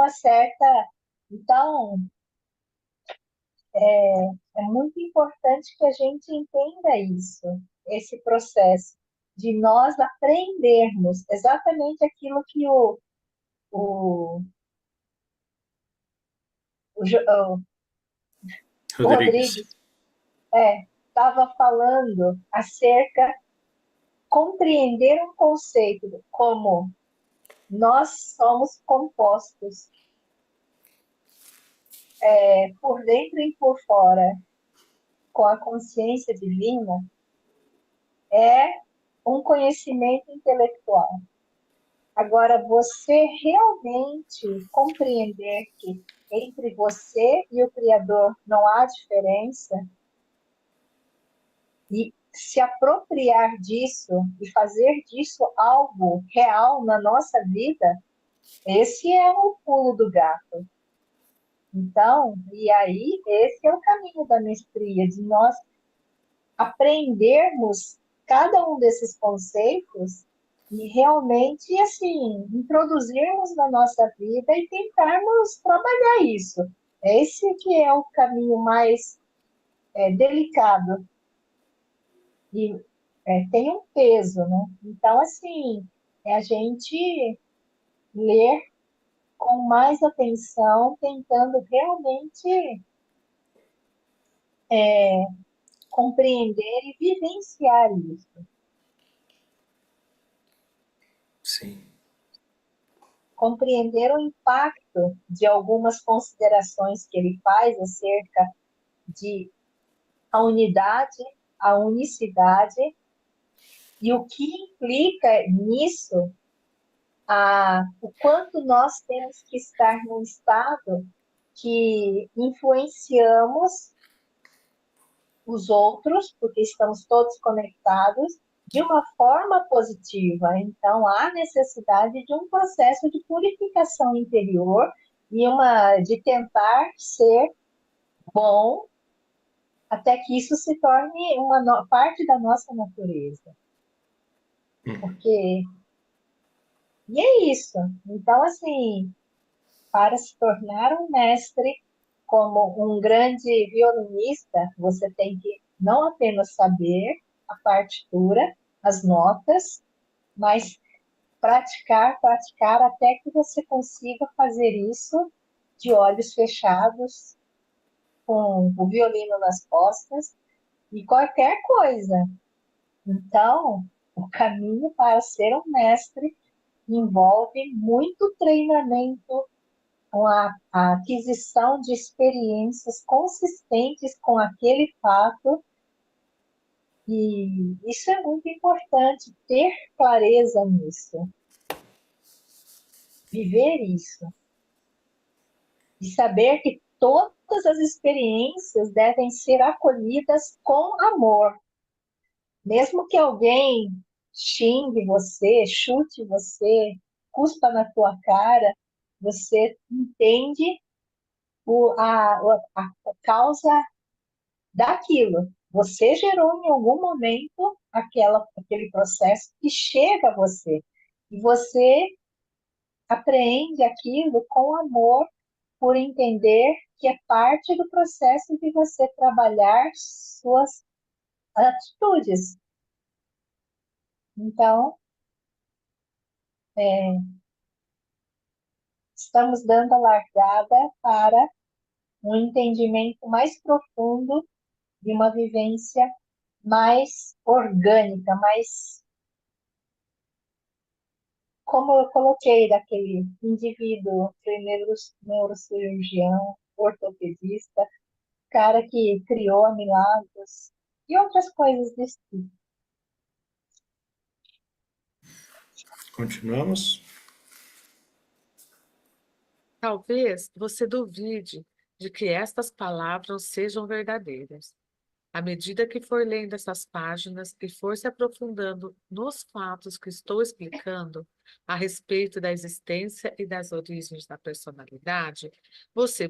é muito importante que a gente entenda isso, esse processo de nós aprendermos exatamente aquilo que o, o Rodrigues. Rodrigues estava falando acerca compreender um conceito como nós somos compostos por dentro e por fora com a consciência divina é um conhecimento intelectual. Agora, você realmente compreender que entre você e o Criador não há diferença e se apropriar disso e fazer disso algo real na nossa vida, esse é o pulo do gato. Então, e aí, esse é o caminho da mestria, de nós aprendermos cada um desses conceitos e realmente, assim, introduzirmos na nossa vida e tentarmos trabalhar isso. Esse que é o caminho mais delicado e tem um peso, né? Então, assim, é a gente ler com mais atenção, tentando realmente compreender e vivenciar isso. Sim. Compreender o impacto de algumas considerações que ele faz acerca de a unidade, a unicidade, e o que implica nisso, o quanto nós temos que estar num estado que influenciamos os outros, porque estamos todos conectados, de uma forma positiva. Então, há necessidade de um processo de purificação interior e de tentar ser bom até que isso se torne uma parte da nossa natureza. Porque... E é isso. Então, assim, para se tornar um mestre, como um grande violinista, você tem que não apenas saber a partitura, as notas, mas praticar, praticar até que você consiga fazer isso de olhos fechados, com o violino nas costas e qualquer coisa. Então, o caminho para ser um mestre envolve muito treinamento, a aquisição de experiências consistentes com aquele fato, e isso é muito importante, ter clareza nisso, viver isso, e saber que todas as experiências devem ser acolhidas com amor. Mesmo que alguém xingue você, chute você, cuspa na tua cara, você entende a causa daquilo. Você gerou em algum momento aquele processo que chega a você. E você apreende aquilo com amor, por entender que é parte do processo de você trabalhar suas atitudes. Então, estamos dando a largada para um entendimento mais profundo de uma vivência mais orgânica, mais, como eu coloquei, daquele indivíduo, primeiro neurocirurgião, ortopedista, cara que criou a Milagros e outras coisas desse tipo. Continuamos? Talvez você duvide de que estas palavras sejam verdadeiras. À medida que for lendo essas páginas e for se aprofundando nos fatos que estou explicando a respeito da existência e das origens da personalidade, você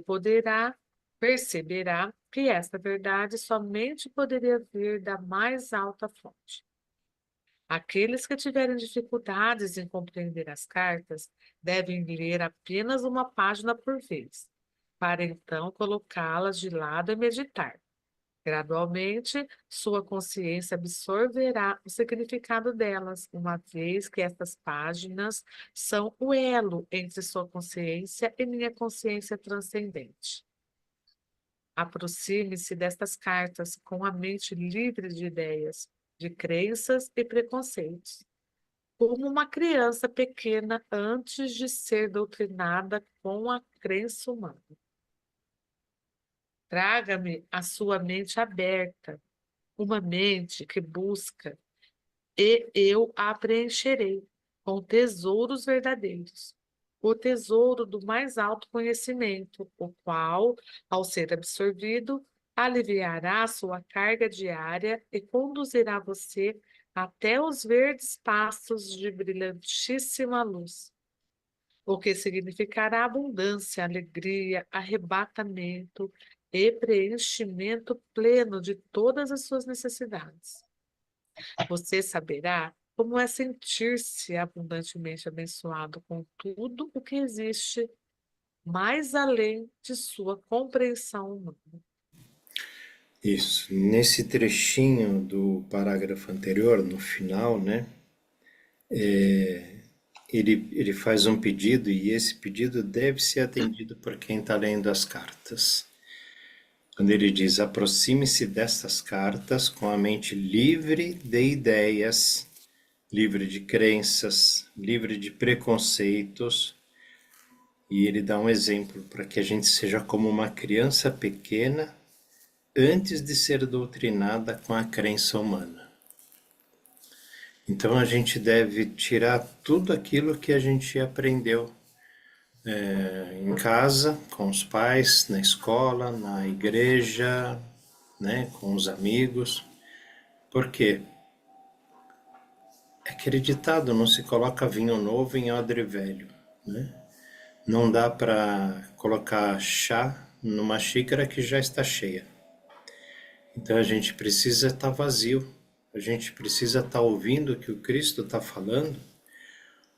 perceberá que esta verdade somente poderia vir da mais alta fonte. Aqueles que tiverem dificuldades em compreender as cartas devem ler apenas uma página por vez, para então colocá-las de lado e meditar. Gradualmente, sua consciência absorverá o significado delas, uma vez que estas páginas são o elo entre sua consciência e minha consciência transcendente. Aproxime-se destas cartas com a mente livre de ideias, de crenças e preconceitos, como uma criança pequena antes de ser doutrinada com a crença humana. Traga-me a sua mente aberta, uma mente que busca, e eu a preencherei com tesouros verdadeiros, o tesouro do mais alto conhecimento, o qual, ao ser absorvido, aliviará a sua carga diária e conduzirá você até os verdes pastos de brilhantíssima luz, o que significará abundância, alegria, arrebatamento e preenchimento pleno de todas as suas necessidades. Você saberá como é sentir-se abundantemente abençoado com tudo o que existe mais além de sua compreensão humana. Isso. Nesse trechinho do parágrafo anterior, no final, né, ele faz um pedido e esse pedido deve ser atendido por quem está lendo as cartas. Quando ele diz: aproxime-se destas cartas com a mente livre de ideias, livre de crenças, livre de preconceitos. E ele dá um exemplo para que a gente seja como uma criança pequena antes de ser doutrinada com a crença humana. Então a gente deve tirar tudo aquilo que a gente aprendeu em casa, com os pais, na escola, na igreja, né, com os amigos. Por quê? É aquele ditado: não se coloca vinho novo em odre velho, né? Não dá para colocar chá numa xícara que já está cheia. Então a gente precisa estar vazio, a gente precisa estar ouvindo o que o Cristo está falando,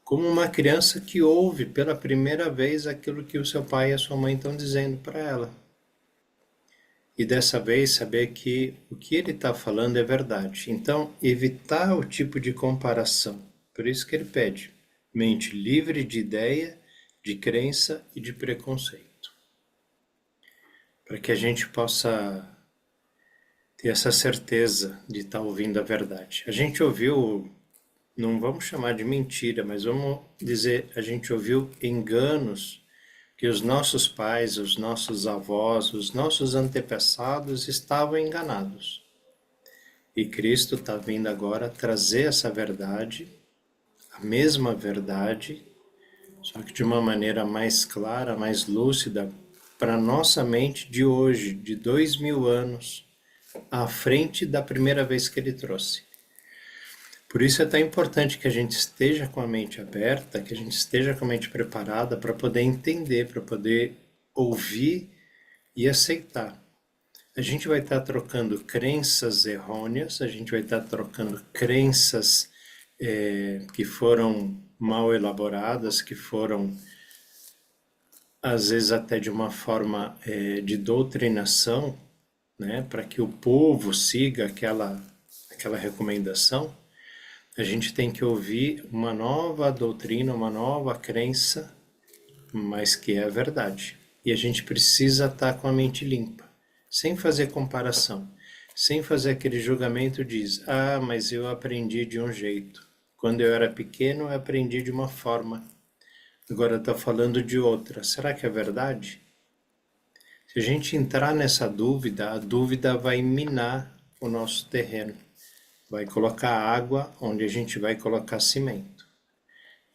como uma criança que ouve pela primeira vez aquilo que o seu pai e a sua mãe estão dizendo para ela. E dessa vez saber que o que ele está falando é verdade. Então, evitar o tipo de comparação. Por isso que ele pede mente livre de ideia, de crença e de preconceito. Para que a gente possa ter essa certeza de estar ouvindo a verdade. A gente ouviu, não vamos chamar de mentira, mas vamos dizer, a gente ouviu enganos que os nossos pais, os nossos avós, os nossos antepassados estavam enganados. E Cristo está vindo agora trazer essa verdade, a mesma verdade, só que de uma maneira mais clara, mais lúcida, para a nossa mente de hoje, de 2000 anos, à frente da primeira vez que ele trouxe. Por isso é tão importante que a gente esteja com a mente aberta, que a gente esteja com a mente preparada para poder entender, para poder ouvir e aceitar. A gente vai estar trocando crenças errôneas, a gente vai estar trocando crenças que foram mal elaboradas, que foram, às vezes, até de uma forma de doutrinação, né, para que o povo siga aquela recomendação. A gente tem que ouvir uma nova doutrina, uma nova crença, mas que é a verdade. E a gente precisa estar com a mente limpa, sem fazer comparação, sem fazer aquele julgamento diz: ah, mas eu aprendi de um jeito. Quando eu era pequeno, eu aprendi de uma forma. Agora está falando de outra. Será que é verdade? Se a gente entrar nessa dúvida, a dúvida vai minar o nosso terreno. Vai colocar água onde a gente vai colocar cimento.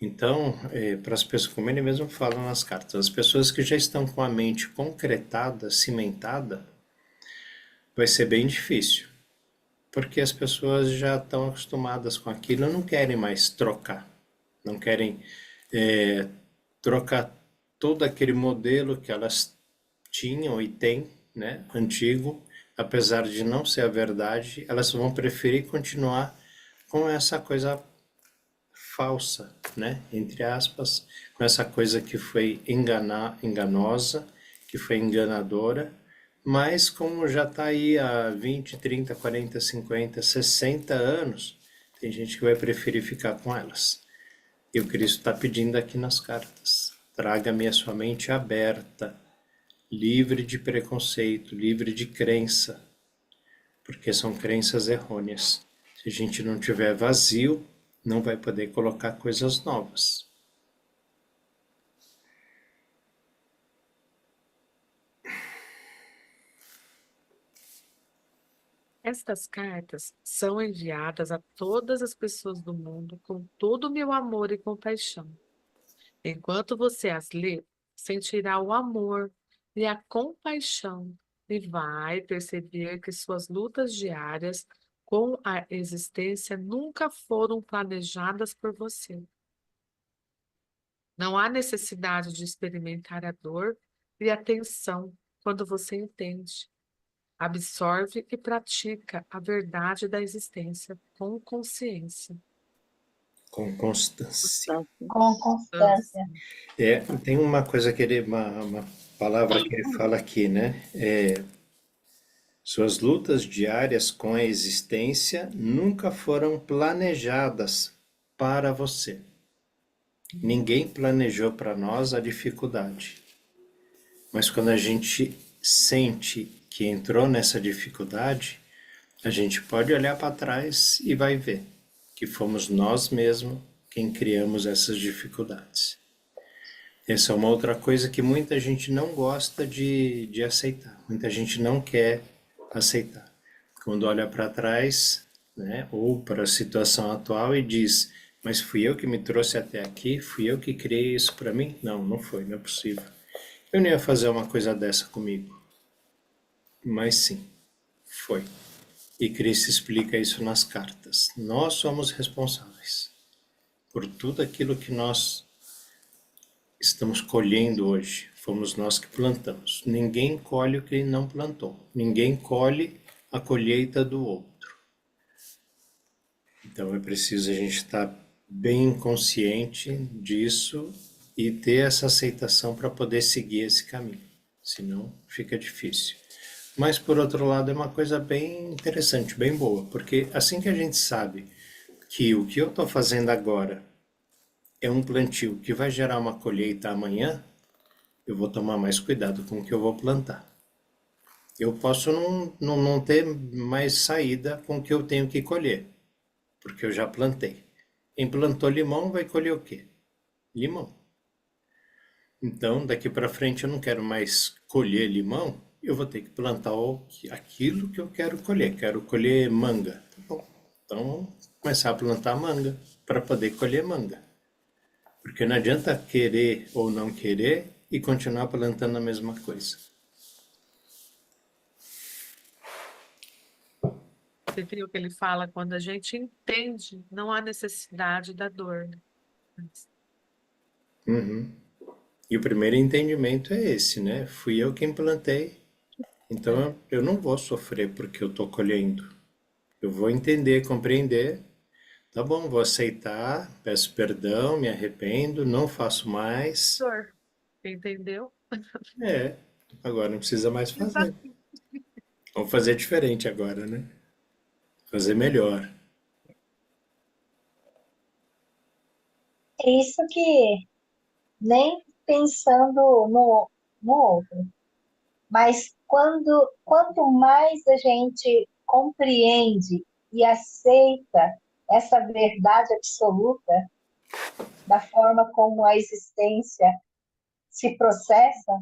Então, para as pessoas, como ele mesmo fala nas cartas, as pessoas que já estão com a mente concretada, cimentada, vai ser bem difícil. Porque as pessoas já estão acostumadas com aquilo, não querem mais trocar. Não querem trocar todo aquele modelo que elas tinham e têm, né, antigo, apesar de não ser a verdade, elas vão preferir continuar com essa coisa falsa, né, entre aspas, com essa coisa que foi enganosa, que foi enganadora, mas como já está aí há 20, 30, 40, 50, 60 anos, tem gente que vai preferir ficar com elas. E o Cristo está pedindo aqui nas cartas: traga-me a sua mente aberta, livre de preconceito, livre de crença, porque são crenças errôneas. Se a gente não tiver vazio, não vai poder colocar coisas novas. Estas cartas são enviadas a todas as pessoas do mundo com todo o meu amor e compaixão. Enquanto você as lê, sentirá o amor e a compaixão e vai perceber que suas lutas diárias com a existência nunca foram planejadas por você. Não há necessidade de experimentar a dor e a tensão quando você entende, absorve e pratica a verdade da existência com consciência. Com constância. Com constância. Tem uma coisa que uma palavra que ele fala aqui, né? Suas lutas diárias com a existência nunca foram planejadas para você. Ninguém planejou para nós a dificuldade. Mas quando a gente sente que entrou nessa dificuldade, a gente pode olhar para trás e vai ver que fomos nós mesmos quem criamos essas dificuldades. Essa é uma outra coisa que muita gente não gosta de aceitar. Muita gente não quer aceitar. Quando olha para trás, né, ou para a situação atual e diz, mas fui eu que me trouxe até aqui? Fui eu que criei isso para mim? Não, não foi, não é possível. Eu não ia fazer uma coisa dessa comigo. Mas sim, foi. E Cristo explica isso nas cartas. Nós somos responsáveis por tudo aquilo que nós estamos colhendo hoje. Fomos nós que plantamos. Ninguém colhe o que não plantou. Ninguém colhe a colheita do outro. Então é preciso a gente estar bem consciente disso e ter essa aceitação para poder seguir esse caminho. Senão fica difícil. Mas por outro lado é uma coisa bem interessante, bem boa, porque assim que a gente sabe que o que eu estou fazendo agora é um plantio que vai gerar uma colheita amanhã, eu vou tomar mais cuidado com o que eu vou plantar. Eu posso não ter mais saída com o que eu tenho que colher, porque eu já plantei. Quem plantou limão vai colher o quê? Limão. Então, daqui para frente eu não quero mais colher limão, eu vou ter que plantar aquilo que eu quero colher. Quero colher manga. Tá bom. Então, vamos começar a plantar manga para poder colher manga. Porque não adianta querer ou não querer e continuar plantando a mesma coisa. Você viu que ele fala, quando a gente entende, não há necessidade da dor. Uhum. E o primeiro entendimento é esse, né? Fui eu quem plantei, então eu não vou sofrer porque eu estou colhendo. Eu vou entender, compreender. Tá bom, vou aceitar, peço perdão, me arrependo, não faço mais. Dor. Entendeu? Agora não precisa mais fazer. Exato. Vamos fazer diferente agora, né? Fazer melhor. É isso que nem pensando no outro, mas quanto mais a gente compreende e aceita essa verdade absoluta da forma como a existência se processa,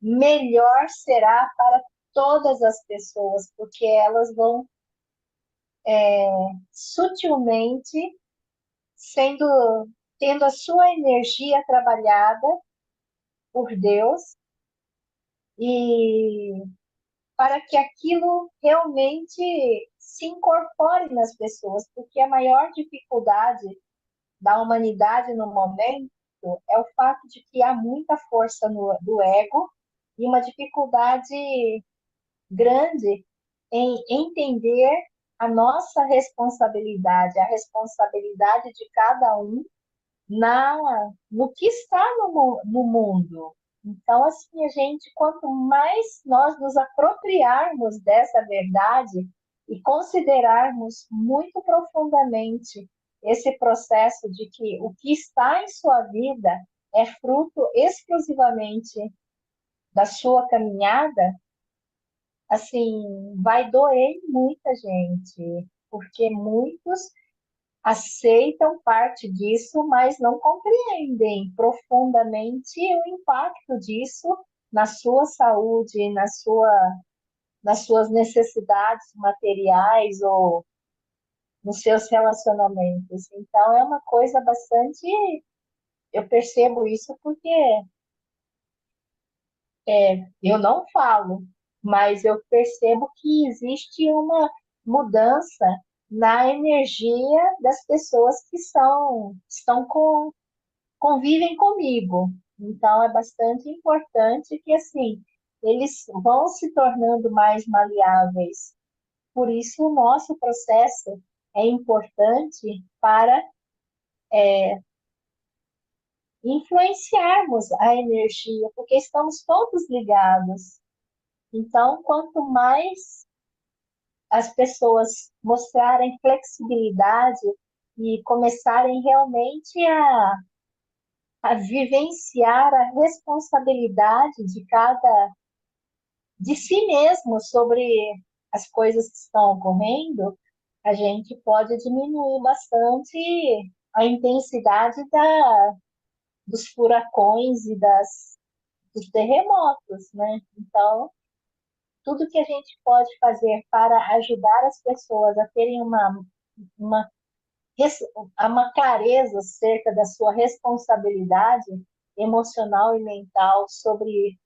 melhor será para todas as pessoas, porque elas vão sutilmente tendo a sua energia trabalhada por Deus e para que aquilo realmente se incorpore nas pessoas, porque a maior dificuldade da humanidade no momento é o fato de que há muita força do ego e uma dificuldade grande em entender a nossa responsabilidade, a responsabilidade de cada um no que está no mundo. Então, assim, a gente, quanto mais nós nos apropriarmos dessa verdade e considerarmos muito profundamente esse processo de que o que está em sua vida é fruto exclusivamente da sua caminhada, assim, vai doer em muita gente, porque muitos aceitam parte disso, mas não compreendem profundamente o impacto disso na sua saúde, nas suas necessidades materiais ou nos seus relacionamentos. Então, é uma coisa bastante. Eu percebo isso porque eu não falo, mas eu percebo que existe uma mudança na energia das pessoas que convivem comigo. Então, é bastante importante que, assim, eles vão se tornando mais maleáveis. Por isso, o nosso processo é importante para influenciarmos a energia, porque estamos todos ligados. Então, quanto mais as pessoas mostrarem flexibilidade e começarem realmente a vivenciar a responsabilidade de si mesmo sobre as coisas que estão ocorrendo, a gente pode diminuir bastante a intensidade dos furacões e dos terremotos, né? Então, tudo que a gente pode fazer para ajudar as pessoas a terem uma, uma clareza acerca da sua responsabilidade emocional e mental sobre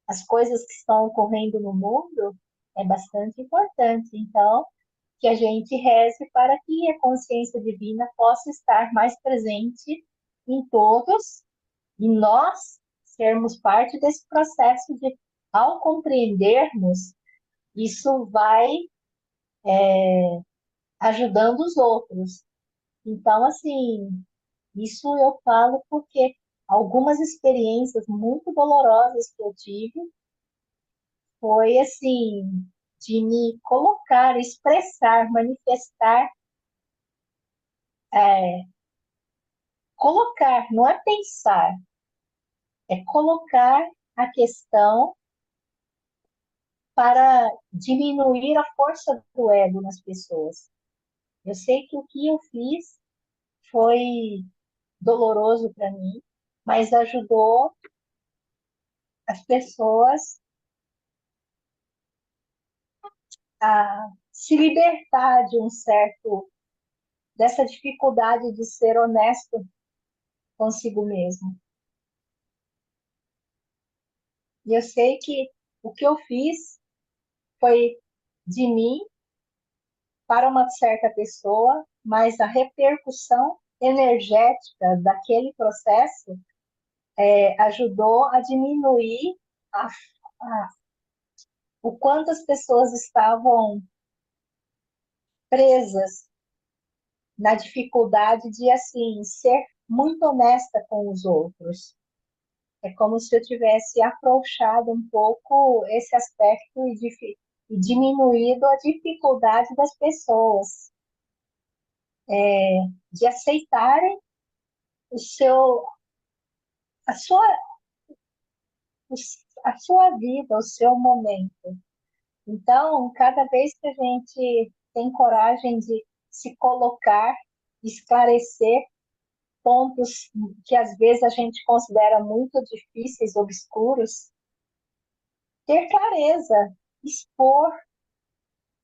as coisas que estão ocorrendo no mundo é bastante importante. Então, que a gente reze para que a consciência divina possa estar mais presente em todos e nós sermos parte desse processo de, ao compreendermos, isso vai ajudando os outros. Então, assim, isso eu falo porque algumas experiências muito dolorosas que eu tive foi assim, de me colocar, expressar, manifestar, colocar, não é pensar, é colocar a questão para diminuir a força do ego nas pessoas. Eu sei que o que eu fiz foi doloroso para mim, mas ajudou as pessoas a se libertar de dessa dificuldade de ser honesto consigo mesmo. E eu sei que o que eu fiz foi de mim para uma certa pessoa, mas a repercussão energética daquele processo ajudou a diminuir a, a, o quanto as pessoas estavam presas na dificuldade de, assim, ser muito honesta com os outros. É como se eu tivesse afrouxado um pouco esse aspecto e diminuído a dificuldade das pessoas de aceitarem o seu, a sua, a sua vida, o seu momento. Então, cada vez que a gente tem coragem de se colocar, esclarecer pontos que às vezes a gente considera muito difíceis, obscuros, ter clareza, expor,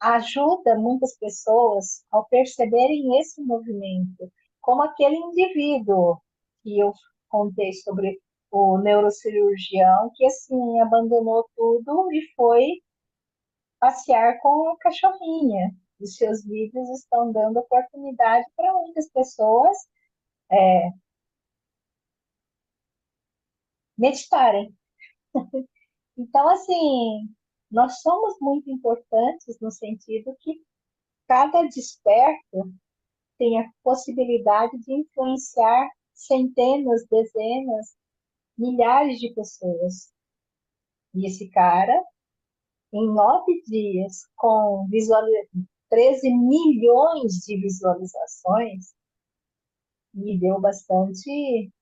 ajuda muitas pessoas ao perceberem esse movimento, como aquele indivíduo que eu contei sobre o neurocirurgião que assim abandonou tudo e foi passear com a cachorrinha. Os seus vídeos estão dando oportunidade para muitas pessoas meditarem. Então, assim, nós somos muito importantes no sentido que cada desperto tem a possibilidade de influenciar centenas, dezenas, milhares de pessoas. E esse cara, em 9 dias, com 13 milhões de visualizações, me deu bastante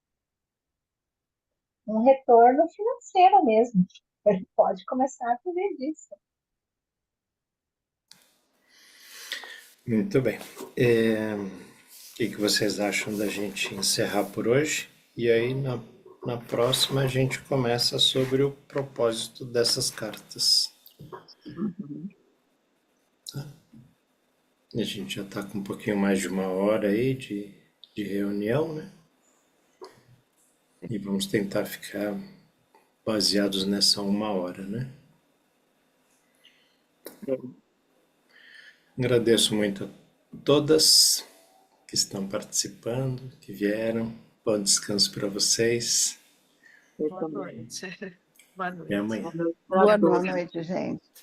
um retorno financeiro mesmo. Ele pode começar a viver disso. Muito bem. O que vocês acham da gente encerrar por hoje? E aí, na próxima, a gente começa sobre o propósito dessas cartas. Uhum. A gente já está com um pouquinho mais de 1 hora aí de reunião, né? E vamos tentar ficar baseados nessa 1 hora, né? Agradeço muito a todas que estão participando, que vieram. Bom descanso para vocês. Eu Boa também. noite. Boa Até noite. amanhã. Boa noite para Boa todos. noite, gente.